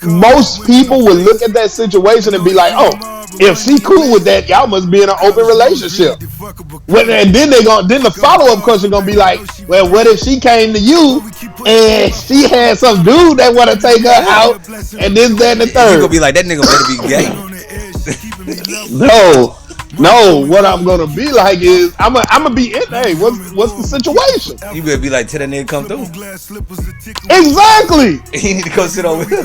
most people would look at that situation and be like, "Oh, if she cool with that, y'all must be in an open relationship." And then the follow up question gonna be like, "Well, what if she came to you and she had some dude that want to take her out and this, that, and the third?" You gonna be like, "That nigga better be gay." No, what I'm gonna be like is I'm gonna be in. Hey, what's the situation? You better be like, "Tell that nigga come through." Exactly. He need to go sit over here.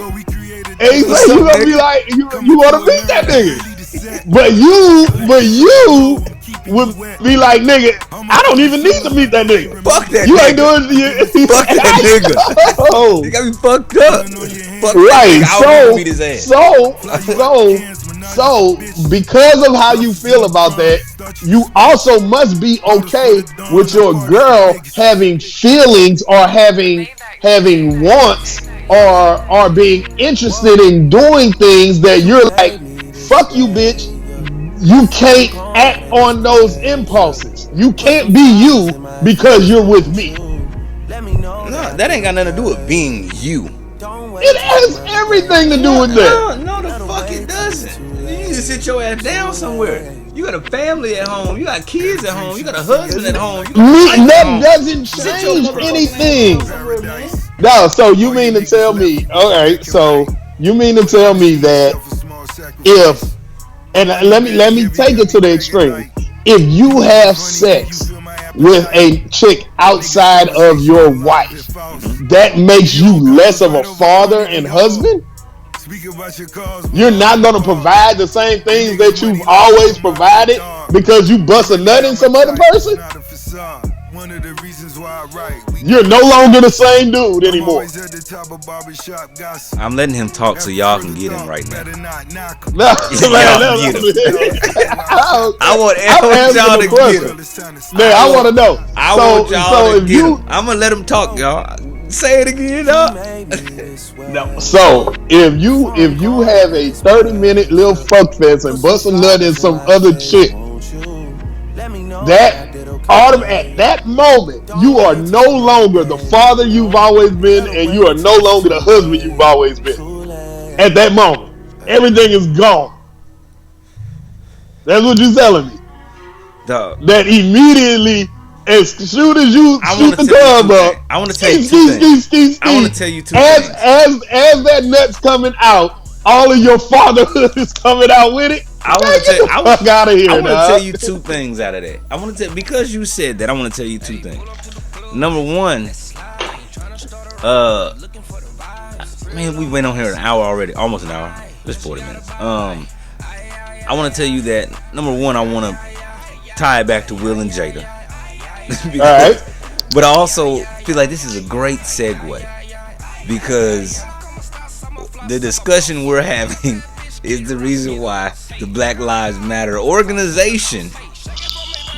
Exactly. You gonna be like, you want to meet that nigga, but you would be like, nigga, I don't even need to meet that nigga. Fuck that. You nigga. ain't doing it. Fuck that nigga. Oh. You got me fucked up. Fuck Right. So because of how you feel about that, you also must be okay with your girl having feelings or having wants or being interested in doing things that you're like, fuck you, bitch. You can't act on those impulses. You can't be you because you're with me. No, that ain't got nothing to do with being you. It has everything to do with that. No, the fuck it doesn't. You need to sit your ass down somewhere. You got a family at home. You got kids at home. You got a husband at home. That doesn't change anything. No, so you mean to tell me? Okay, so you mean to tell me that if, and let me take it to the extreme. If you have sex with a chick outside of your wife, that makes you less of a father and husband? You're not going to provide the same things that you've always provided because you bust a nut in some other person? You're no longer the same dude anymore. I'm letting him talk so y'all can get him right now. I want y'all to get him. Man, I want to know. I want y'all to get him. I'm going to let him talk, y'all. Say it again, dog. No. So if you have a 30-minute little fuck fest and bust a nut in some other chick, at that moment you are no longer the father you've always been, and you are no longer the husband you've always been. At that moment, everything is gone. That's what you're telling me. Dog. That immediately, as soon as you shoot the club up, I want to tell you two things. I want to tell you two things. As that nut's coming out, all of your fatherhood is coming out with it. I want to tell you two things out of that. I want to tell, because you said that, I want to tell you two things. Number one, man, we went on here an hour already, almost an hour. Just 40 minutes. I want to tell you that, number one, I want to tie it back to Will and Jada. Because, all right. But I also feel like this is a great segue, because the discussion we're having is the reason why the Black Lives Matter organization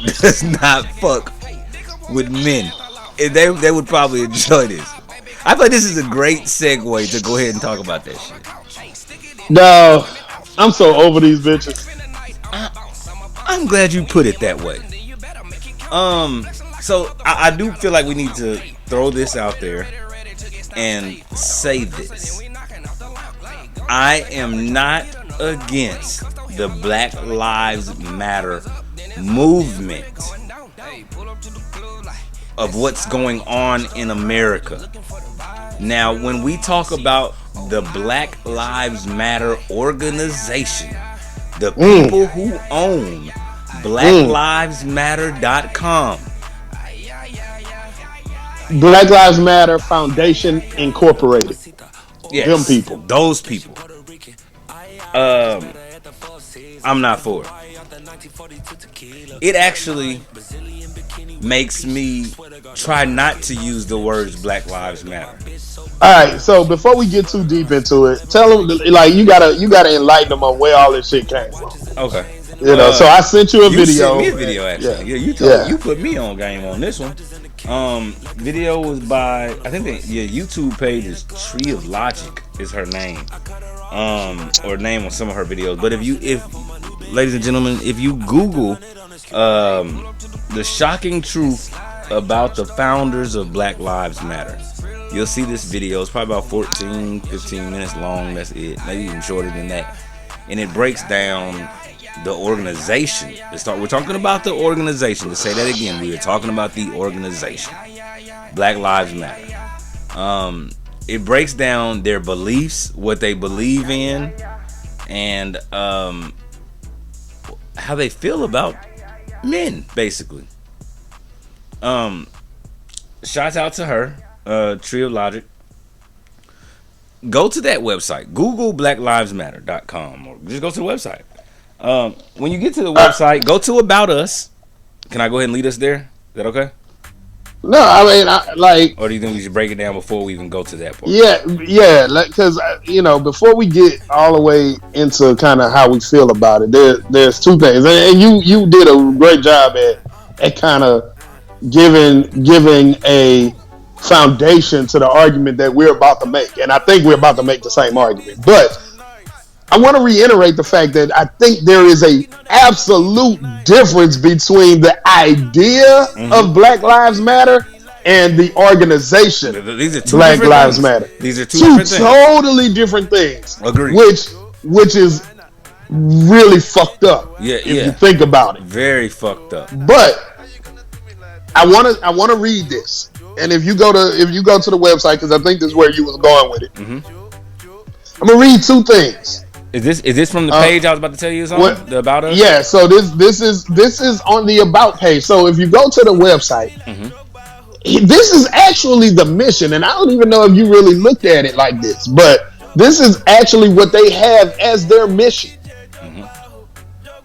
does not fuck with men. And they would probably enjoy this. I thought this is a great segue to go ahead and talk about that shit. No, I'm so over these bitches. I'm glad you put it that way. So I do feel like we need to throw this out there and say this. I am not against the Black Lives Matter movement of what's going on in America. Now, when we talk about the Black Lives Matter organization, the people who own blacklivesmatter.com. Black Lives Matter Foundation Incorporated. Yes, them people. Those people. I'm not for it. It actually makes me try not to use the words Black Lives Matter. All right, so before we get too deep into it, tell them like you gotta enlighten them on where all this shit came from. Okay. You know, so I sent you a video. You sent me a video actually. Yeah, you put me on game on this one. Video was by I think YouTube page is Tree of Logic is her name. Or name on some of her videos. But if ladies and gentlemen, if you Google the shocking truth about the founders of Black Lives Matter, you'll see this video. It's probably about 14-15 minutes long. That's it. Maybe even shorter than that. And it breaks down the organization. We're talking about the organization. To say that again, we are talking about the organization. Black Lives Matter. It breaks down their beliefs, what they believe in, and how they feel about men, basically. Shouts out to her, Tree of Logic. Go to that website. Google blacklivesmatter.com or just go to the website. When you get to the website, go to About Us. Can I go ahead and lead us there? Is that okay? No, I mean, or do you think we should break it down before we even go to that part? Yeah, because before we get all the way into kind of how we feel about it, there's two things, and you did a great job at kind of giving a foundation to the argument that we're about to make, and I think we're about to make the same argument, but I want to reiterate the fact that I think there is a absolute difference between the idea of Black Lives Matter and the organization. These are two Black different Lives things. Matter. These are two different things. Totally different things. Agreed. Which is really fucked up. If you think about it. Very fucked up. But I want to read this, and if you go to the website, because I think this is where you was going with it. I'm gonna read two things. Is this from the page I was about to tell you something? The About Us? Yeah, so this is on the About page. So if you go to the website, this is actually the mission, and I don't even know if you really looked at it like this, but this is actually what they have as their mission.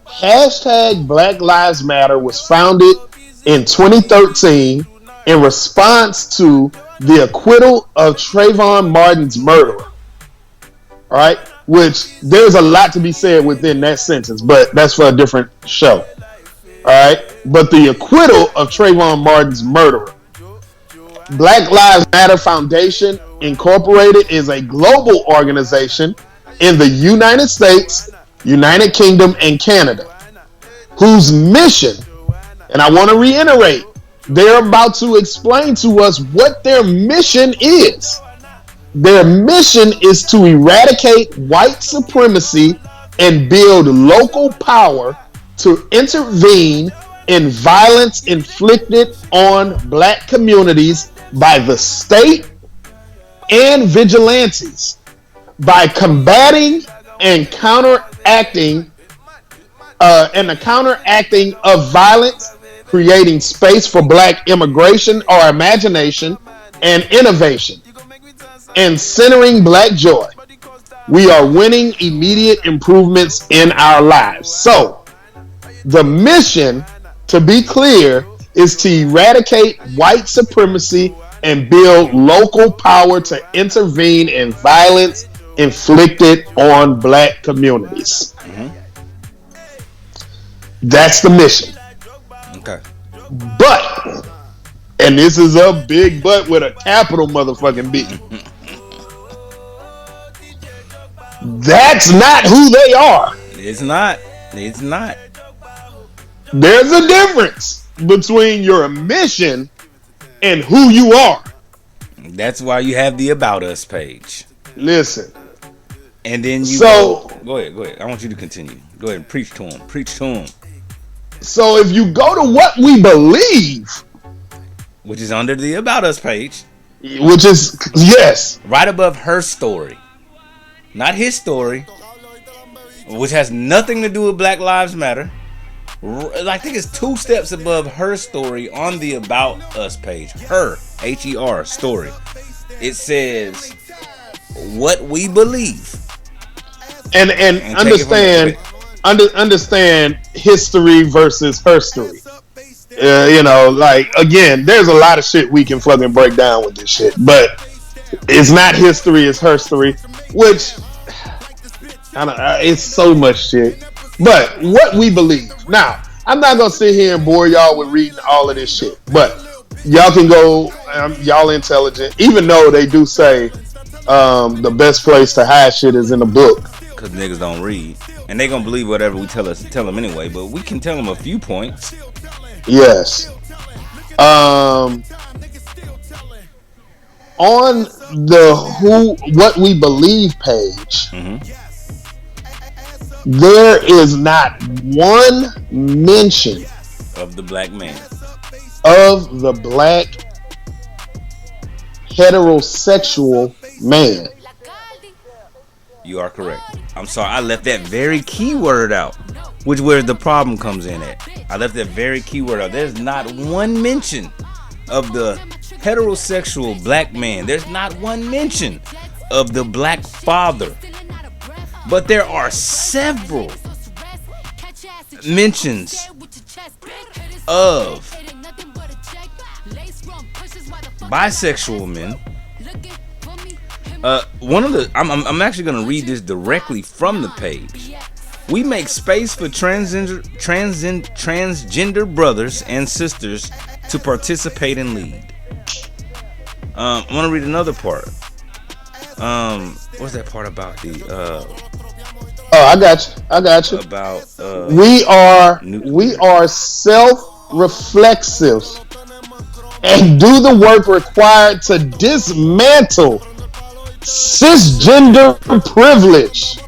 Hashtag Black Lives Matter was founded in 2013 in response to the acquittal of Trayvon Martin's murderer. All right? Which there's a lot to be said within that sentence, but that's for a different show. All right? But the acquittal of Trayvon Martin's murderer. Black Lives Matter Foundation Incorporated is a global organization in the United States, United Kingdom, and Canada, whose mission, and I want to reiterate, they're about to explain to us what their mission is. Their mission is to eradicate white supremacy and build local power to intervene in violence inflicted on black communities by the state and vigilantes, by combating and counteracting the counteracting of violence, creating space for black immigration or imagination and innovation, and centering black joy. We are winning immediate improvements in our lives. So, the mission, to be clear, is to eradicate white supremacy and build local power to intervene in violence inflicted on black communities. That's the mission. Okay. But, and this is a big but with a capital motherfucking B. That's not who they are. It's not. It's not. There's a difference between your mission and who you are. That's why you have the About Us page. Listen. And then you go ahead. I want you to continue. Go ahead and preach to him. Preach to him. So if you go to what we believe, which is under the About Us page. which is yes. Right above her story, not his story, which has nothing to do with Black Lives Matter. I think it's 2 steps above her story on the About Us page. Her, H-E-R, story. It says what we believe. And understand history versus her story. You know, like, again, there's a lot of shit we can fucking break down with this shit, but it's not history, it's her story, which it's so much shit. But what we believe. Now, I'm not gonna sit here and bore y'all with reading all of this shit, but y'all can go. Y'all intelligent, even though they do say the best place to hide shit is in a book. Cause niggas don't read, and they gonna believe whatever we tell them anyway. But we can tell them a few points. Yes. On the what we believe page, there is not one mention of the black man, of the black heterosexual man. You are correct. I'm sorry, I left that very key word out, which where the problem comes in at. I left that very key word out. There's not one mention of the heterosexual black man. There's not one mention of the black father. But there are several mentions of bisexual men. One of the I'm actually going to read this directly from the page. We make space for transgender brothers and sisters to participate and lead. I want to read another part. What's that part about the I got you. About we are self-reflexive and do the work required to dismantle cisgender privilege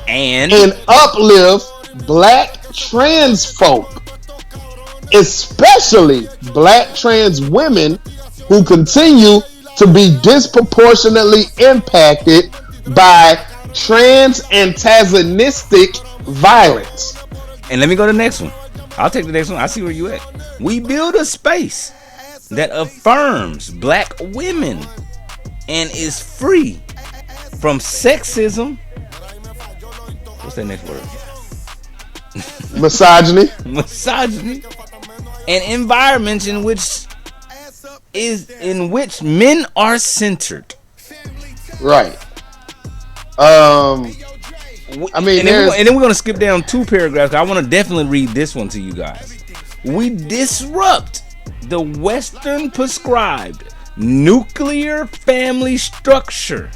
and uplift black trans folk, especially black trans women who continue to be disproportionately impacted by trans antagonistic violence. And let me go to the next one. I'll take the next one. I see where you at. We build a space that affirms black women and is free from sexism. What's that next word? Misogyny. Misogyny. And environments in which men are centered. Right. I mean, and then we're gonna skip down 2 paragraphs. I want to definitely read this one to you guys. We disrupt the Western prescribed nuclear family structure.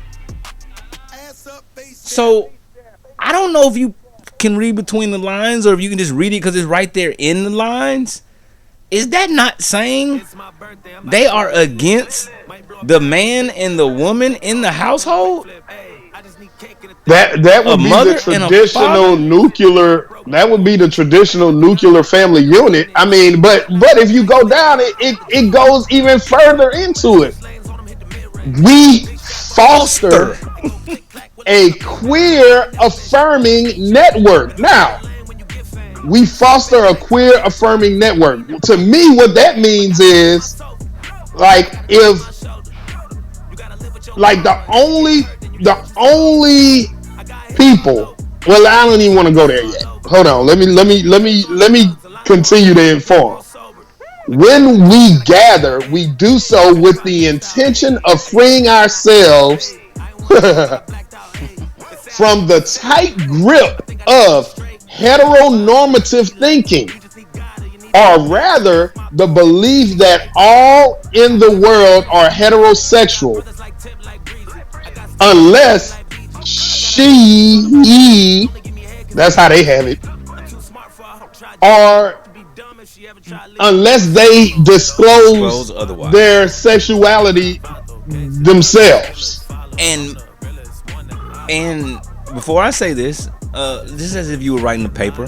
So I don't know if you can read between the lines or if you can just read it because it's right there in the lines. Is that not saying they are against the man and the woman in the household? That would be the traditional nuclear. That would be the traditional nuclear family unit. I mean, but if you go down, it goes even further into it. We foster a queer affirming network. Now, we foster a queer affirming network. To me, what that means is, like, if, like, the only people. Well, I don't even want to go there yet. Hold on. Let me continue to inform. When we gather, we do so with the intention of freeing ourselves from the tight grip of heteronormative thinking, or rather the belief that all in the world are heterosexual unless she, that's how they have it, or unless they disclose their sexuality themselves. And before I say this, just as if you were writing the paper,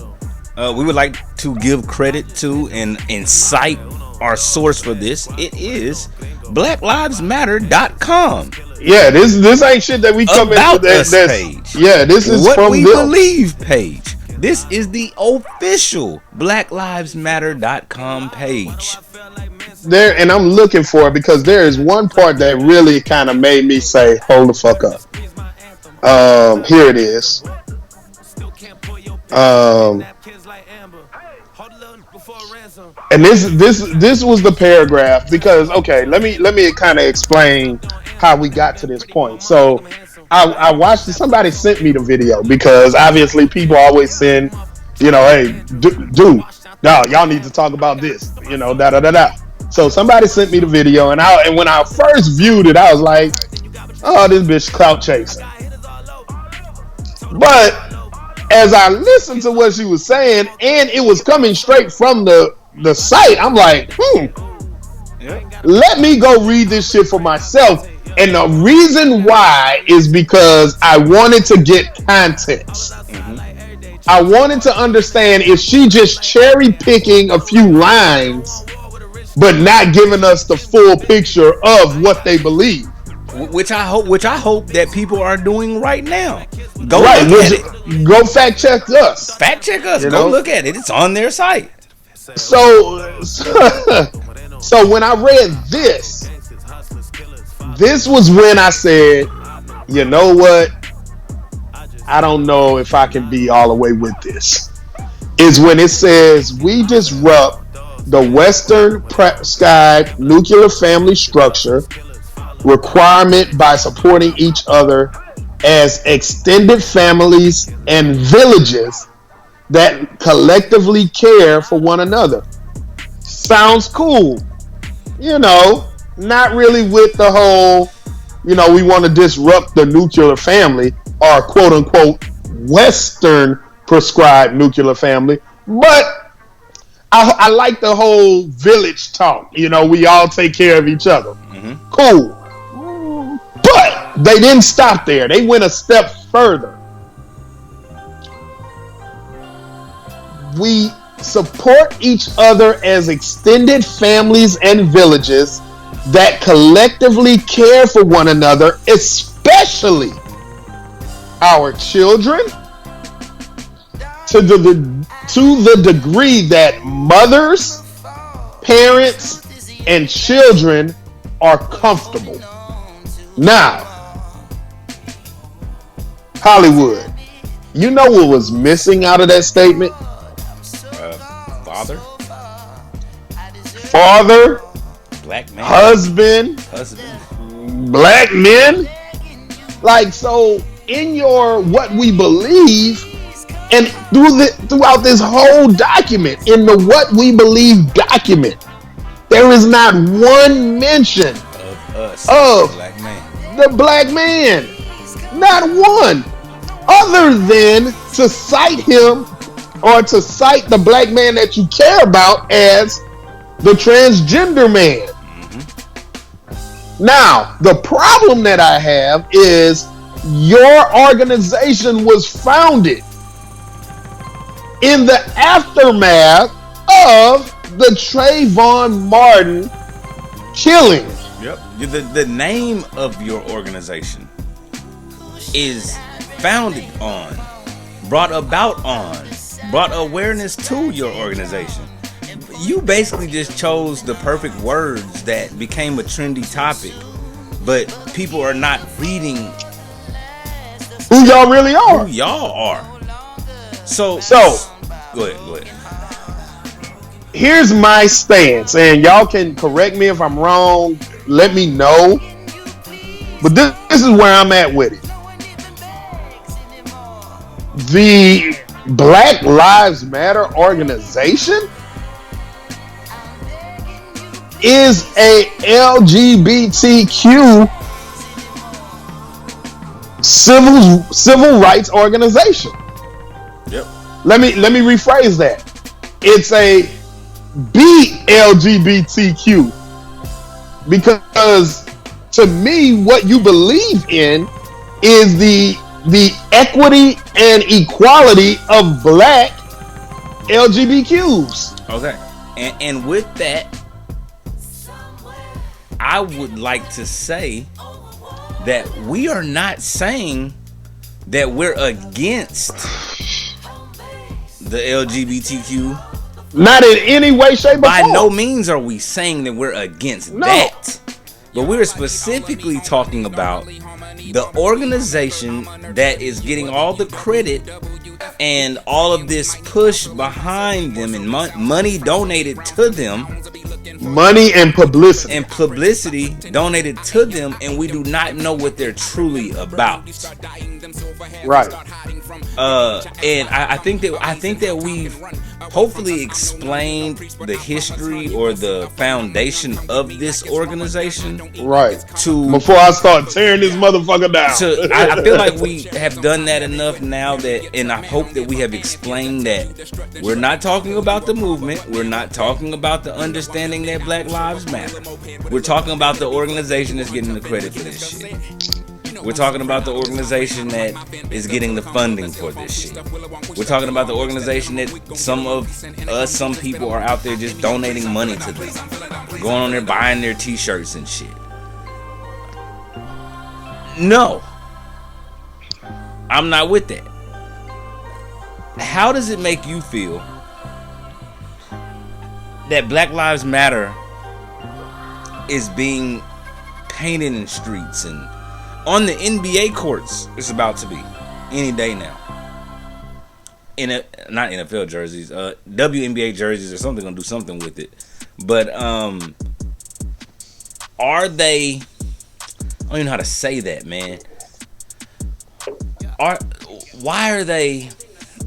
we would like to give credit to and cite our source for this. It is blacklivesmatter.com. Yeah, this ain't shit that we come About into. Us page. Yeah, this is What from We them. Believe page. This is the official blacklivesmatter.com page. There, and I'm looking for it because there is one part that really kind of made me say, "Hold the fuck up." Here it is. And this was the paragraph because let me kind of explain how we got to this point. So I watched it. Somebody sent me the video because obviously people always send, hey, dude, no, y'all need to talk about this, da da da da. So somebody sent me the video, and when I first viewed it, I was like, oh, this bitch clout chasing. But as I listened to what she was saying, and it was coming straight from the site, I'm like, let me go read this shit for myself. And the reason why is because I wanted to get context. I wanted to understand if she just cherry picking a few lines, but not giving us the full picture of what they believe. Which I hope that people are doing right now. Go look at it. Go fact check us. Fact check us. Go look at it. It's on their site. So when I read this was when I said, you know what? I don't know if I can be all the way with this. Is when it says we disrupt the Western prescribed nuclear family structure requirement by supporting each other as extended families and villages that collectively care for one another. Sounds cool. Not really with the whole, we want to disrupt the nuclear family or quote unquote Western prescribed nuclear family. But I like the whole village talk. We all take care of each other. Cool. But they didn't stop there. They went a step further. We support each other as extended families and villages that collectively care for one another, especially our children, to the degree that mothers, parents, and children are comfortable. Now, Hollywood, you know what was missing out of that statement? Father, black man, husband, black men. Like, so in your what we believe, and throughout this whole document, in the what we believe document, there is not one mention of the black man. Not one. Other than to cite him or to cite the black man that you care about as the transgender man. Now, the problem that I have is your organization was founded in the aftermath of the Trayvon Martin killing. Yep. The name of your organization is founded on, brought awareness to your organization. You basically just chose the perfect words that became a trendy topic, but people are not reading who y'all really are. Who y'all are. So go ahead. Here's my stance, and y'all can correct me if I'm wrong. Let me know. But this is where I'm at with it. The Black Lives Matter organization is a LGBTQ civil rights organization. Yep. Let me rephrase that. It's a BLGBTQ, because to me, what you believe in is the equity and equality of black LGBTQs. Okay. And with that, I would like to say that we are not saying that we're against the LGBTQ. Not in any way, shape, or By form. no means are we saying that we're against that. But we're specifically talking about the organization that is getting all the credit and all of this push behind them and money donated to them. Money and publicity. And publicity donated to them, and we do not know what they're truly about. Right. And I think that we've hopefully explained the history or the foundation of this organization. Right. Before I start tearing this motherfucker down. I feel like we have done that enough now and I hope that we have explained that we're not talking about the movement. We're not talking about the understanding that Black Lives Matter. We're talking about the organization that's getting the credit for this shit. We're talking about the organization that is getting the funding for this shit. We're talking about the organization that some people are out there just donating money to them. Going on there buying their t-shirts and shit. No. I'm not with that. How does it make you feel that Black Lives Matter is being painted in streets and on the NBA courts? It's about to be any day now. Not NFL jerseys, WNBA jerseys or something, gonna do something with it. But are they? I don't even know how to say that, man. Why are they?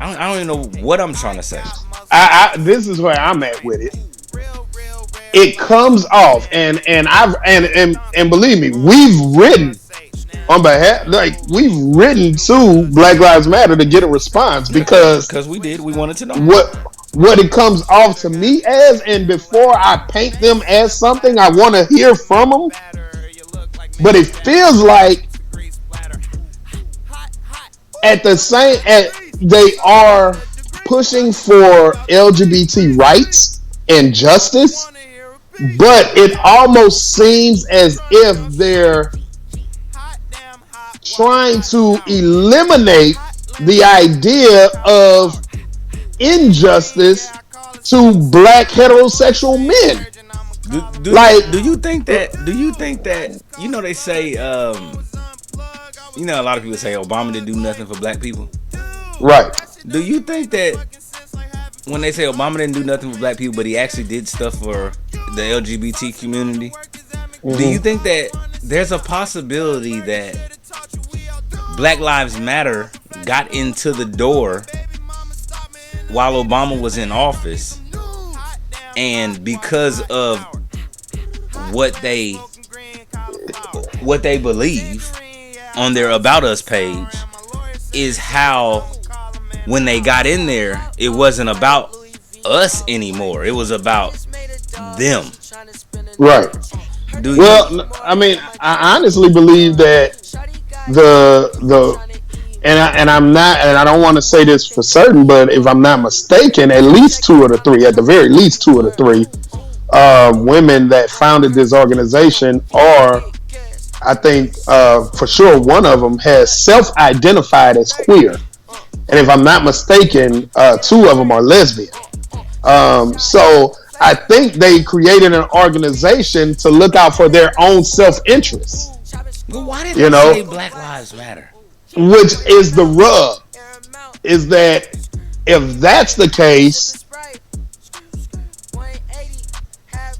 I don't even know what I'm trying to say. This is where I'm at with it. It comes off, and believe me, we've written on behalf, we've written to Black Lives Matter to get a response because we wanted to know what it comes off to me as, and before I paint them as something, I want to hear from them. But it feels like they are pushing for LGBT rights and justice, but it almost seems as if they're trying to eliminate the idea of injustice to Black heterosexual men. Do you think that they say a lot of people say Obama didn't do nothing for Black people? Right. Do you think that when they say Obama didn't do nothing for Black people, but he actually did stuff for the LGBT community, do you think that there's a possibility that Black Lives Matter got into the door while Obama was in office, and because of what they believe on their About Us page is how when they got in there, it wasn't about us anymore. It was about them. Right. I honestly believe that I don't want to say this for certain, but if I'm not mistaken, at least two of the three women that founded this organization are, I think for sure one of them has self-identified as queer, and if I'm not mistaken, two of them are lesbian. So I think they created an organization to look out for their own self-interest. Well, why did they say Black Lives Matter? Which is the rub, is that if that's the case,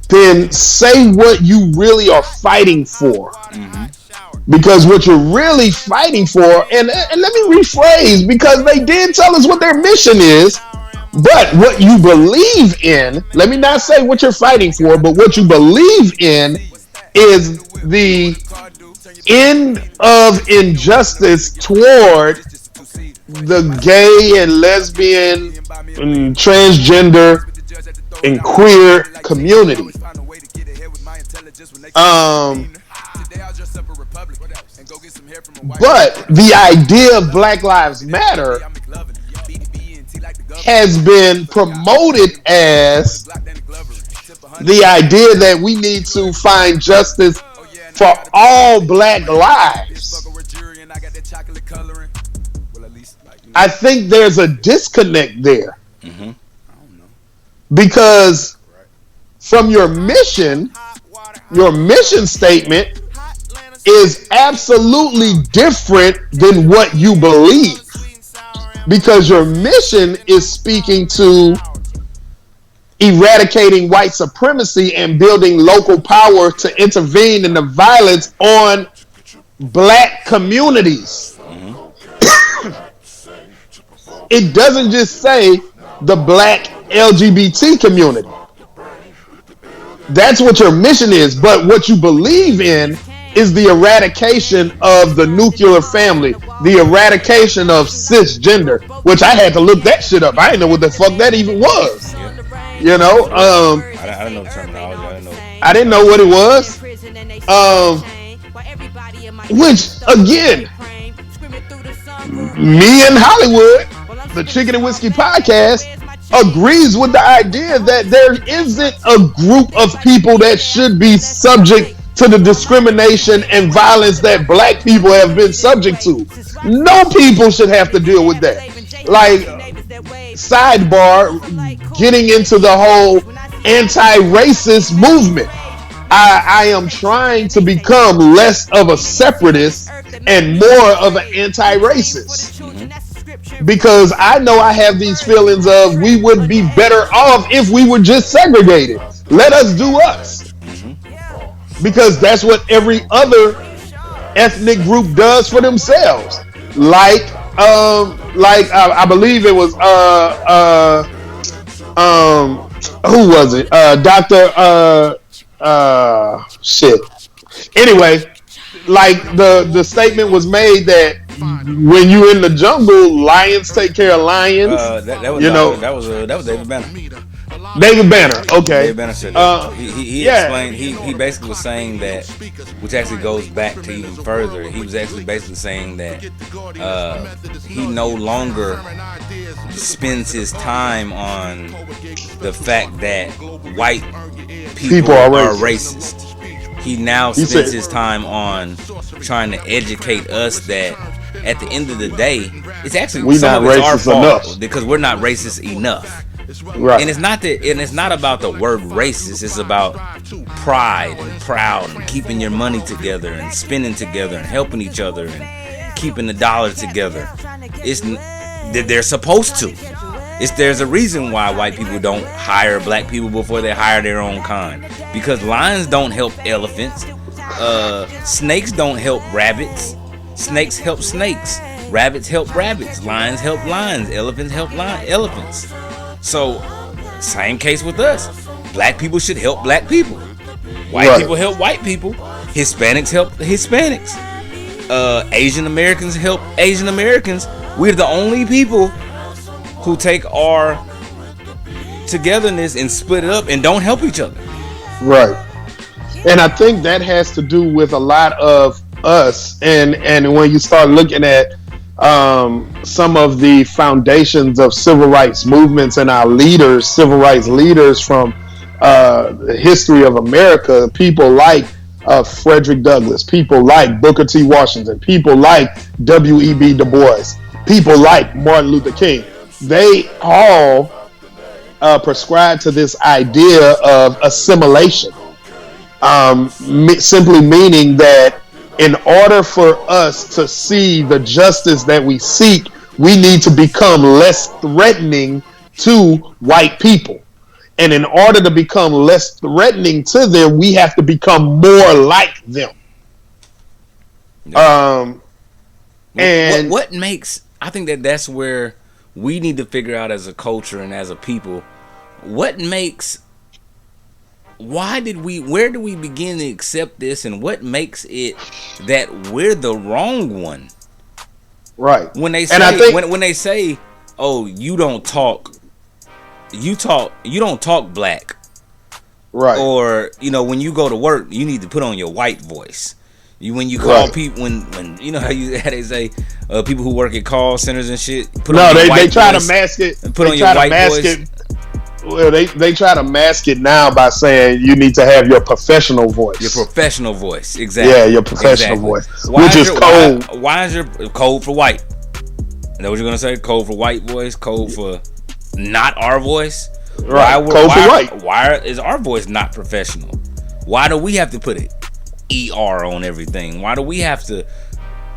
then say what you really are fighting for. Because what you're really fighting for, and let me rephrase, because they did tell us what their mission is, but what you believe in, let me not say what you're fighting for, but what you believe in is the end of injustice toward the gay and lesbian and transgender and queer community. But the idea of Black Lives Matter has been promoted as the idea that we need to find justice for all black lives. I think there's a disconnect there. Mm-hmm. Because from your mission statement is absolutely different than what you believe. Because your mission is speaking to eradicating white supremacy and building local power to intervene in the violence on black communities. It doesn't just say the black LGBT community. That's what your mission is, but what you believe in is the eradication of the nuclear family, the eradication of cisgender, which I had to look that shit up. I didn't know what the fuck that even was. You know, I didn't know the terminology. I didn't know what it was. Which again, me and Hollywood, the Chicken and Whiskey podcast, agrees with the idea that there isn't a group of people that should be subject to the discrimination and violence that black people have been subject to. No people should have to deal with that. Like, sidebar, getting into the whole anti-racist movement. I am trying to become less of a separatist and more of an anti-racist. Because I know I have these feelings of we would be better off if we were just segregated. Let us do us. Because that's what every other ethnic group does for themselves. Like I believe it was who was it? Shit. Anyway, like the statement was made that when you in the jungle, lions take care of lions. That was David Banner. David Banner, okay. David Banner said that. He explained. He basically was saying that, which actually goes back to even further. He was actually basically saying that he no longer spends his time on the fact that white people are racist. He now spends his time on trying to educate us that at the end of the day, it's actually some of it's our fault because we're not racist enough. Right. And it's not about the word racist. It's about pride and proud and keeping your money together and spending together and helping each other and keeping the dollar together. It's that they're supposed to. There's a reason why white people don't hire black people before they hire their own kind. Because lions don't help elephants. Snakes don't help rabbits. Snakes help snakes. Rabbits help rabbits. Lions help lions. Elephants help elephants. So, same case with us. Black people should help black people. White people help white people. Hispanics help Hispanics. Asian Americans help Asian Americans. We're the only people who take our togetherness and split it up and don't help each other. Right. And I think that has to do with a lot of us. And when you start looking at some of the foundations of civil rights movements and our leaders, civil rights leaders from the history of America, people like Frederick Douglass, people like Booker T. Washington, people like W.E.B. Du Bois, people like Martin Luther King, they all prescribe to this idea of assimilation, simply meaning that in order for us to see the justice that we seek, we need to become less threatening to white people. And in order to become less threatening to them, we have to become more like them. And what makes, I think that's where we need to figure out as a culture and as a people, where do we begin to accept this, and what makes it that we're the wrong one? Right. When they say, when they say, oh, you don't talk black. Right. Or, when you go to work, you need to put on your white voice. When you call people, when you know how they say people who work at call centers and shit, they try to mask it. Put on your white voice. Well, they try to mask it now by saying you need to have your professional voice. Your professional voice, exactly. Yeah, your professional voice, Why which is code. Why is your code for white? Is that what you're gonna say? Code for white voice, code for not our voice. Right, code for white. Why is our voice not professional? Why do we have to put an ER on everything? Why do we have to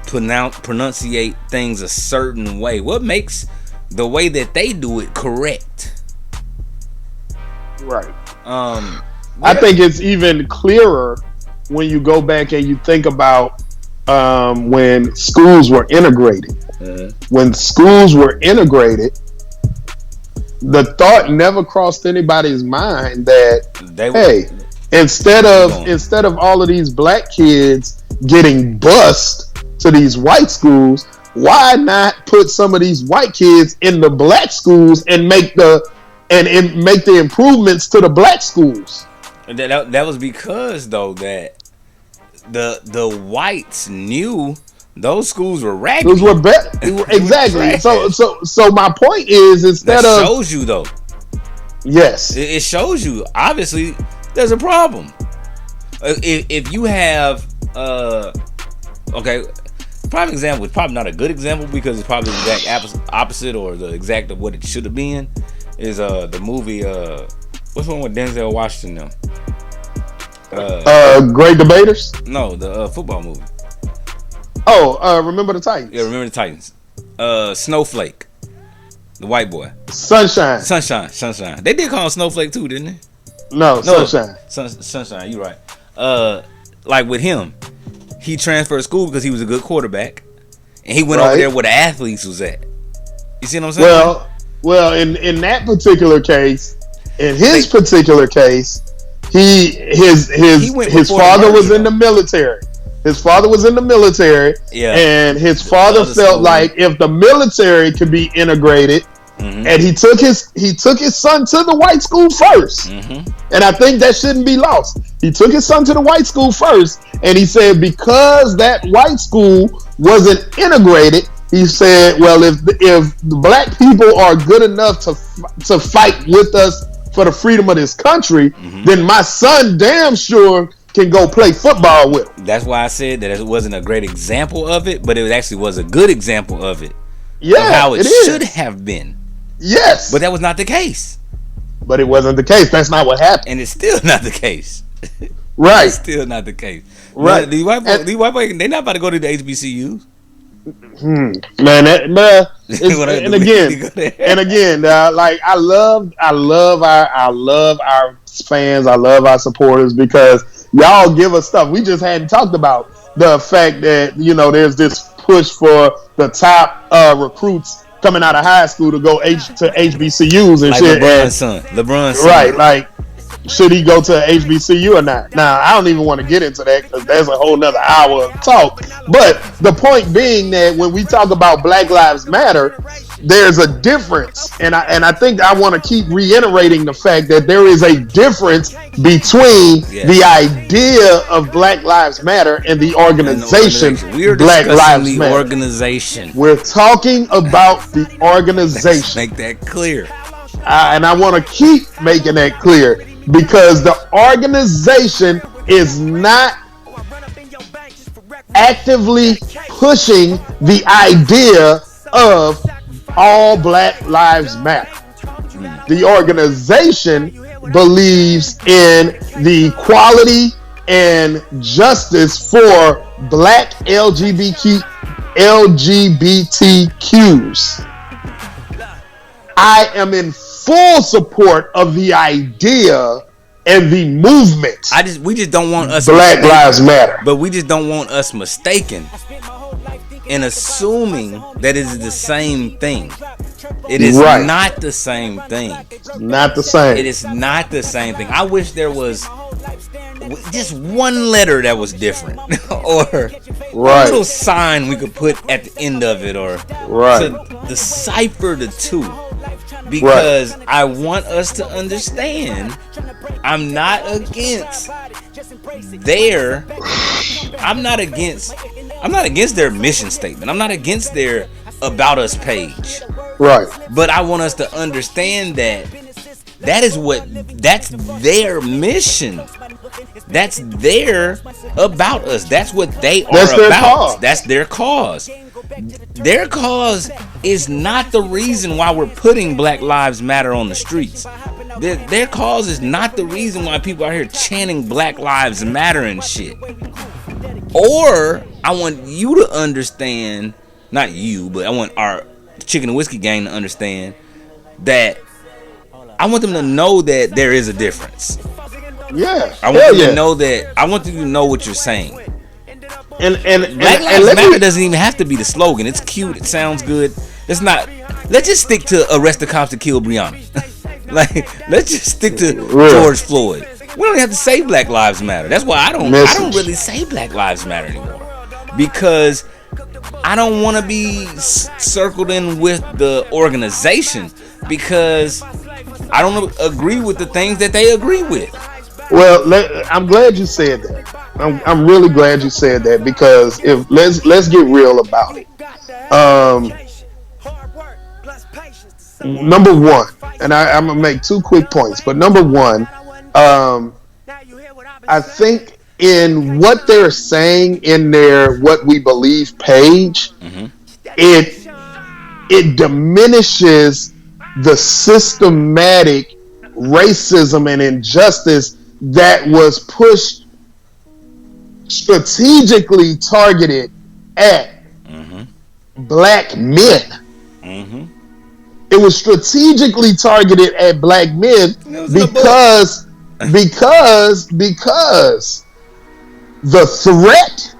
pronunciate things a certain way? What makes the way that they do it correct? Right. I think it's even clearer when you go back and you think about when schools were integrated. Mm-hmm. When schools were integrated, the thought never crossed anybody's mind that instead of all of these black kids getting bused to these white schools, why not put some of these white kids in the black schools and make the improvements to the black schools? And that was because though that the whites knew those schools were raggedy. Those were better. Exactly. So my point is, instead that shows you though. Yes. It shows you. Obviously, there's a problem. If you have prime example is probably not a good example because it's probably the exact opposite or the exact of what it should have been. Is the movie what's one with Denzel Washington? Great Debaters? No, the football movie. Oh, Remember the Titans. Yeah, Remember the Titans. Snowflake, the white boy. Sunshine. They did call him Snowflake too, didn't they? No, Sunshine. Sunshine. You right. Like with him, he transferred school because he was a good quarterback, and he went over there where the athletes was at. You see what I'm saying? Well, in that particular case, his father was in the military. His father was in the military, and his father felt like if the military could be integrated, and he took his son to the white school first, and I think that shouldn't be lost. He took his son to the white school first, and he said because that white school wasn't integrated, he said, well, if the black people are good enough to fight with us for the freedom of this country, then my son damn sure can go play football with him. That's why I said that it wasn't a great example of it, but it actually was a good example of it. Yeah, of how it should have been. Yes. But that was not the case. But it wasn't the case. That's not what happened. And it's still not the case. Right. It's still not the case. Right. These white boys, they're not about to go to the HBCUs. And again, like I love our fans, I love our supporters because y'all give us stuff. We just hadn't talked about the fact that there's this push for the top recruits coming out of high school to go to HBCUs and like shit. LeBron's son, right? Like, should he go to HBCU or not? Now, I don't even want to get into that because that's a whole nother hour of talk. But the point being that when we talk about Black Lives Matter, there's a difference. And I think I want to keep reiterating the fact that there is a difference between the idea of Black Lives Matter and the organization Black Lives Matter. Organization. We're talking about the organization. Let's make that clear. And I want to keep making that clear. Because the organization is not actively pushing the idea of all Black Lives Matter. The organization believes in the equality and justice for Black LGBTQs. I am in full support of the idea and the movement. We just don't want us Black Lives Matter. But we just don't want us mistaken in assuming that it is the same thing. It is not the same thing. Not the same. It is not the same thing. I wish there was just one letter that was different, or a little sign we could put at the end of it, or to decipher the two. Because I want us to understand, I'm not against their mission statement. I'm not against their About Us page. Right. But I want us to understand that That's their mission. That's their about us. That's what they are That's their about. cause. That's their cause. Their cause is not the reason why we're putting Black Lives Matter on the streets. Their cause is not the reason why people are here chanting Black Lives Matter and shit. Or I want you to understand, not you, but I want our Chicken and Whiskey gang to understand that I want them to know that there is a difference. Yeah. I want them to know that. I want them to know what you're saying. And Black Lives Matter doesn't even have to be the slogan. It's cute. It sounds good. It's not. Let's just stick to arrest the cops that killed Breonna. Like, let's just stick to George Floyd. We don't have to say Black Lives Matter. That's why I don't really say Black Lives Matter anymore, because I don't want to be circled in with the organization, because I don't agree with the things that they agree with. Well, I'm glad you said that. I'm really glad you said that, because if let's get real about it. Number one, and I'm gonna make two quick points, but number one, I think in what they're saying in their What We Believe page, it diminishes the systematic racism and injustice that was pushed, strategically targeted at black men. It was strategically targeted at black men because the threat,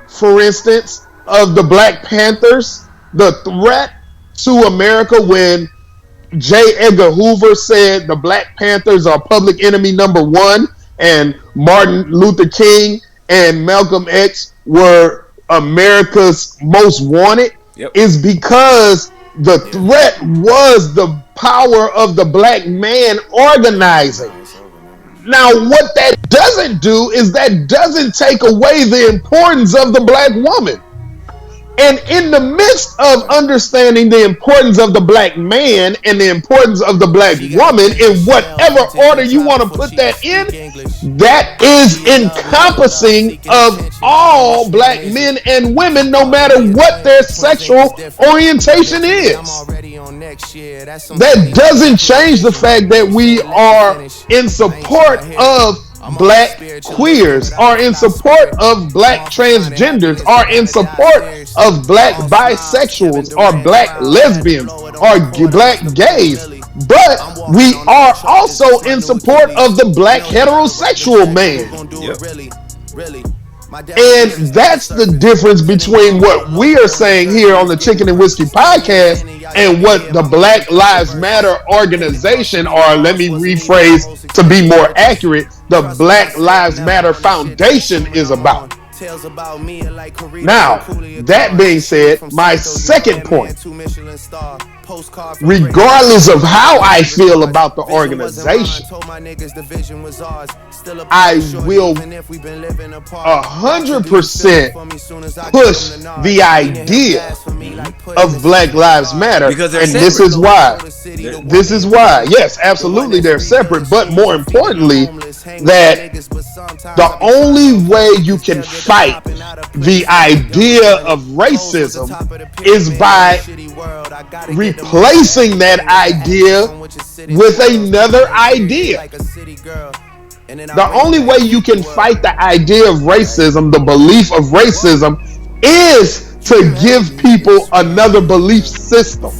for instance, of the Black Panthers, the threat to America when J. Edgar Hoover said the Black Panthers are public enemy number one, and Martin Luther King and Malcolm X were America's most wanted, is because the threat was the power of the black man organizing. Now, what that doesn't do is that doesn't take away the importance of the black woman. And in the midst of understanding the importance of the black man and the importance of the black woman, in whatever order you want to put that in, that is encompassing of all black men and women, no matter what their sexual orientation is. That doesn't change the fact that we are in support of black queers, are in support of black transgenders, are in support of black bisexuals, or black lesbians, or black gays. But we are also in support of the black heterosexual man. And that's the difference between what we are saying here on the Chicken and Whiskey podcast and what the Black Lives Matter organization, or let me rephrase to be more accurate, the Black Lives Matter Foundation is about. Now, that being said, my second point, regardless of how I feel about the organization, I will 100% push the idea of Black Lives Matter. Because they're and separate. This is why. Yes, absolutely, they're separate. But more importantly, that the only way you can fight the idea of racism is by replacing that idea with another idea. The only way you can fight the idea of racism, the belief of racism, is to give people another belief system.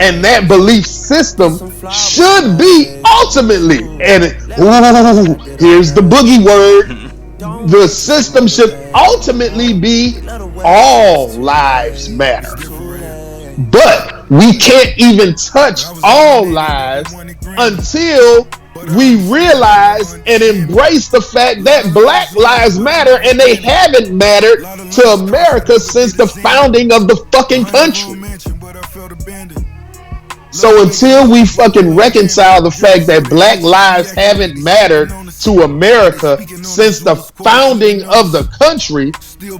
And that belief system should be ultimately, and here's the boogie word, the system should ultimately be all lives matter. But we can't even touch all lives until we realize and embrace the fact that Black lives matter, and they haven't mattered to America since the founding of the fucking country. So until we fucking reconcile the fact that Black lives haven't mattered to America since the founding of the country,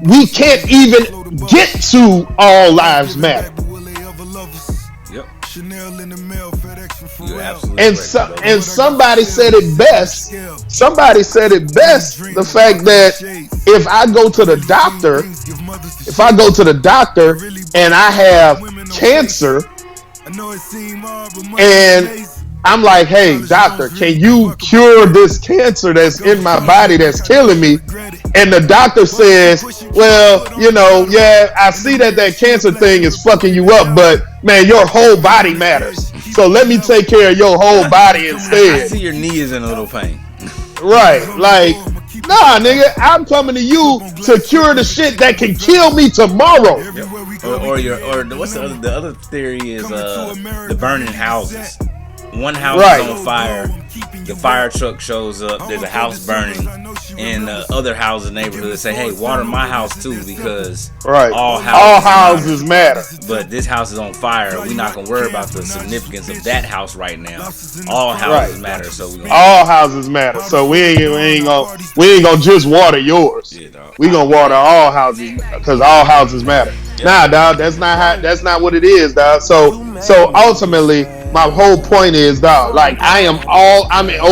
we can't even get to all lives matter. You're absolutely And and somebody said it best. Somebody said it best. The fact that if I go to the doctor and I have cancer, and I'm like, hey, doctor, can you cure this cancer that's in my body that's killing me? And the doctor says, well, yeah, I see that cancer thing is fucking you up, but man, your whole body matters. So let me take care of your whole body instead. I see your knee is in a little pain. Right, like, nah, nigga, I'm coming to you to cure the shit that can kill me tomorrow. Yep. Or what's the other theory is the burning houses. One house is on fire, the fire truck shows up, there's a house burning, and other houses in the neighborhood say, hey, water my house too, because all houses matter. But this house is on fire. We're not gonna worry about the significance of that house right now. All houses matter, so all houses matter. So we ain't gonna just water yours. We gonna water all houses because all houses matter. Nah, dog, that's not what it is, dog. So ultimately, my whole point is, dog, like I'm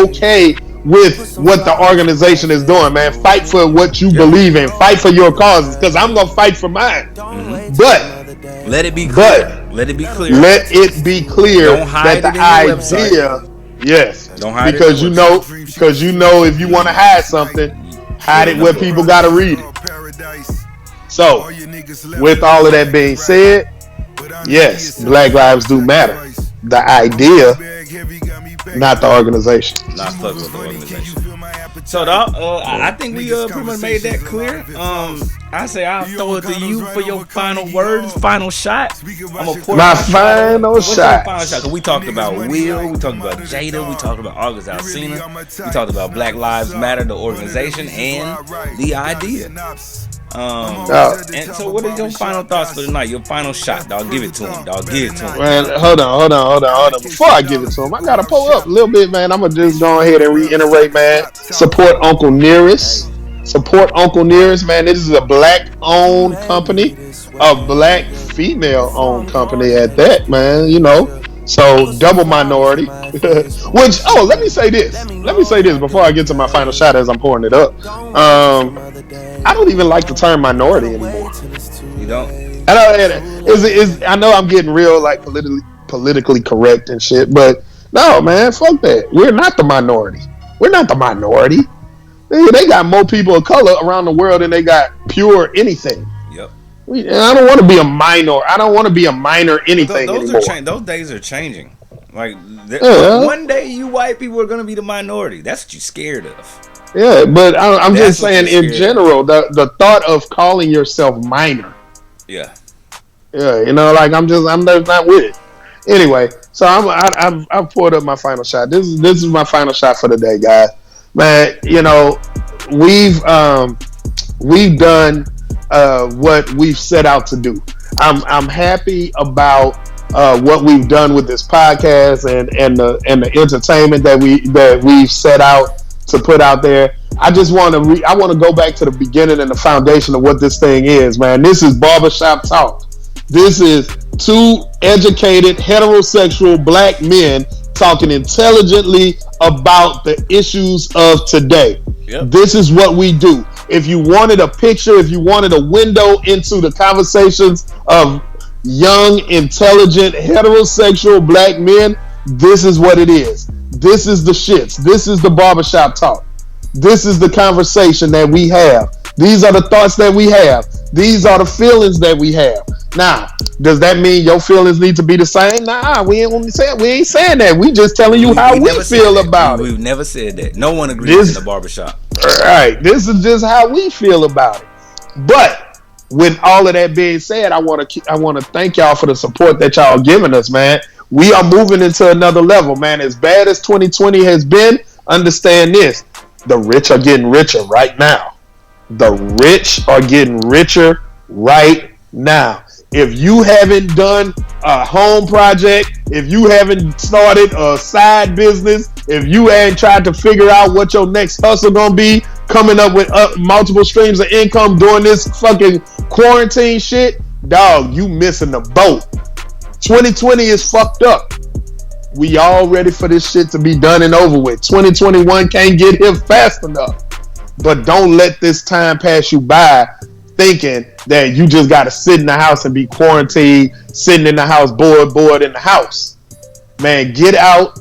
okay with what the organization is doing, man. Fight for what you believe in. Fight for your causes, because I'm gonna fight for mine. But let it be clear. Let it be clear. Let it be clear that the idea, yes, don't hide because you know if you want to hide something, hide it where people gotta read it. So, with all of that being said, yes, Black Lives do matter. The idea, not the organization. Not fuck with the organization. So, dog, I think we pretty much made that clear. I say I'll throw it to you for your final words, final shot. I'm gonna pour my final shot. Cause we talked about Will, we talked about Jada, we talked about August Alsina, we talked about Black Lives Matter, the organization, and the idea. And so what is your final thoughts for tonight? Your final shot, dog. Give it to him, dog. Give it to him. Man, hold on. Before I give it to him, I gotta pull up a little bit, man. I'm gonna just go ahead and reiterate, man. Support Uncle Nearest. Support Uncle Nearest, man. This is a black-owned company, a black female-owned company at that, man. So double minority. Which, let me say this before I get to my final shot as I'm pouring it up. I don't even like the term minority anymore. You don't? I know I'm getting real like politically correct and shit, but no, man, fuck that. We're not the minority. We're not the minority. They got more people of color around the world than they got pure anything. Yep. I don't want to be a minor. I don't want to be a minor anything anymore. Those days are changing. Like one day, you white people are gonna be the minority. That's what you're scared of. Yeah, but I'm just saying in general, the thought of calling yourself minor. Yeah. Yeah, like I'm just not with it. Anyway, so I've poured up my final shot. This is my final shot for the day, guys. Man, we've done what we've set out to do. I'm happy about what we've done with this podcast and the entertainment that we've set out to put out there. I just want to go back to the beginning and the foundation of what this thing is, man. This is barbershop talk. This is two educated heterosexual black men talking intelligently about the issues of today. Yep. This is what we do. If you wanted a picture, if you wanted a window into the conversations of young, intelligent, heterosexual black men, this is what it is. This is the shits. This is the barbershop talk. This is the conversation that we have. These are the thoughts that we have. These are the feelings that we have. Now, does that mean your feelings need to be the same? Nah, we ain't saying that. We just telling you how we feel about it. We've never said that. No one agrees in the barbershop. All right, this is just how we feel about it. But with all of that being said, I want to thank y'all for the support that y'all giving us, man. We are moving into another level, man. As bad as 2020 has been, understand this: the rich are getting richer right now. The rich are getting richer right now. If you haven't done a home project, if you haven't started a side business, if you ain't tried to figure out what your next hustle gonna be, coming up with multiple streams of income during this fucking quarantine shit, dog, you missing the boat. 2020 is fucked up. We all ready for this shit to be done and over with. 2021 can't get here fast enough. But don't let this time pass you by thinking that you just got to sit in the house and be quarantined, sitting in the house, bored in the house. Man, get out.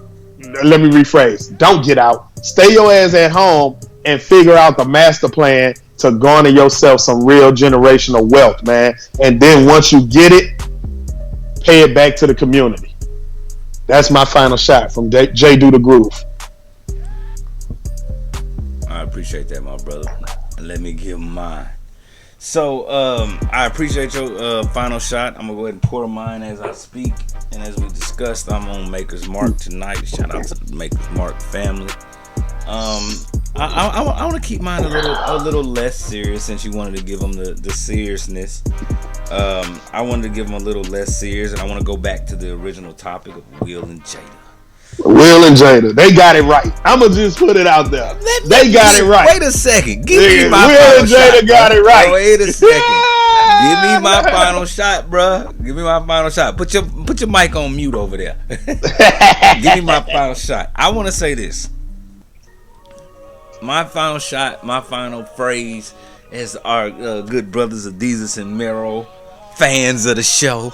Let me rephrase. Don't get out. Stay your ass at home and figure out the master plan to garner yourself some real generational wealth, man. And then once you get it, pay it back to the community. That's my final shot from J Do the Groove. I appreciate that, my brother. Let me give mine. So, I appreciate your final shot. I'm going to go ahead and pour mine as I speak. And as we discussed, I'm on Maker's Mark tonight. Shout out to the Maker's Mark family. I want to keep mine a little less serious since you wanted to give them the seriousness. I wanted to give them a little less serious, and I want to go back to the original topic of Will and Jada. Will and Jada, they got it right. I'm gonna just put it out there. They got it right. Wait a second. Give me my Will final and Jada shot, got bro. it right. Wait a second. Give me my final shot, bro. Give me my final shot. Put your mic on mute over there. Give me my final shot. I want to say this. My final shot, my final phrase, as our good brothers Adidas and Mero, fans of the show.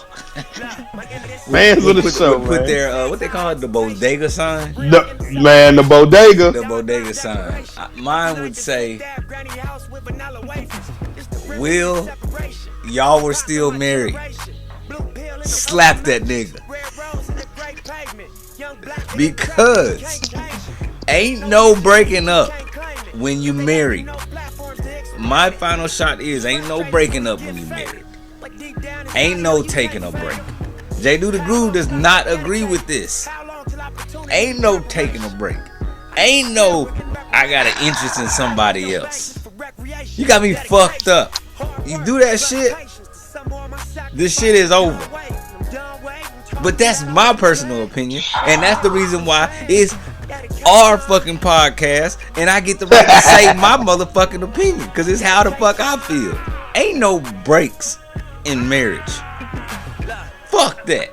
Fans of the show, put man. their what they call it, the bodega sign. The bodega. The bodega sign. Mine would say, Will, y'all were still married. Slap that nigga. Because ain't no breaking up when you married. My final shot is ain't no breaking up when you married. Ain't no taking a break. J Do the Groove does not agree with this. Ain't no taking a break. Ain't no I got an interest in somebody else. You got me fucked up. You do that shit, this shit is over. But that's my personal opinion, and that's the reason why it's our fucking podcast, and I get the right to say my motherfucking opinion, because it's how the fuck I feel. Ain't no breaks in marriage. Fuck that.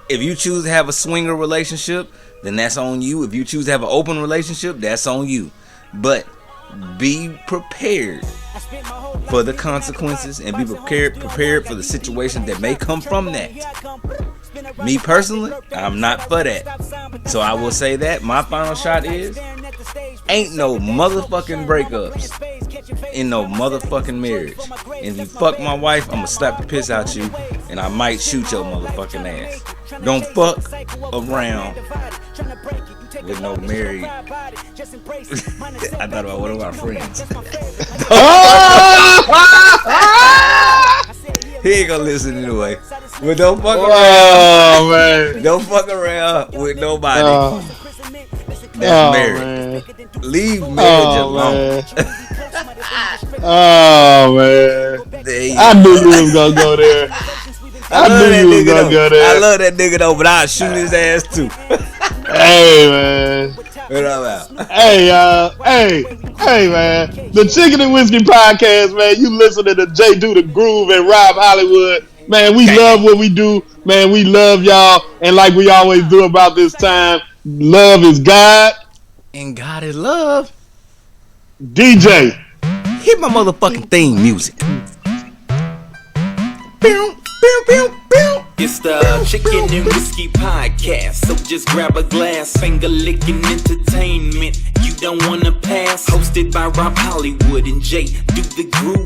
If you choose to have a swinger relationship, then that's on you. If you choose to have an open relationship, that's on you. But be prepared for the consequences and be prepared for the situation that may come from that. Me personally, I'm not for that. So I will say that my final shot is ain't no motherfucking breakups in no motherfucking marriage. And if you fuck my wife, I'ma slap the piss out you and I might shoot your motherfucking ass. Don't fuck around with no married. I thought about one of our friends. He ain't gonna listen anyway. But don't fuck around. Oh man. Don't fuck around with nobody that's married. Man. Leave marriage alone. Oh man. I knew you was gonna go there. I knew you was gonna go there. I love that nigga though, but I'll shoot his ass too. Hey man. What about? Hey man. The Chicken and Whiskey Podcast, man. You listening to J Do the Groove and Rob Hollywood. Man, we love what we do. Man, we love y'all. And like we always do about this time, love is God. And God is love. DJ, hit my motherfucking theme music. Pew, pew, pew, pew. It's the Chicken and Whiskey Podcast, so just grab a glass, finger licking entertainment you don't wanna pass. Hosted by Rob Hollywood and Jay Do the Groove.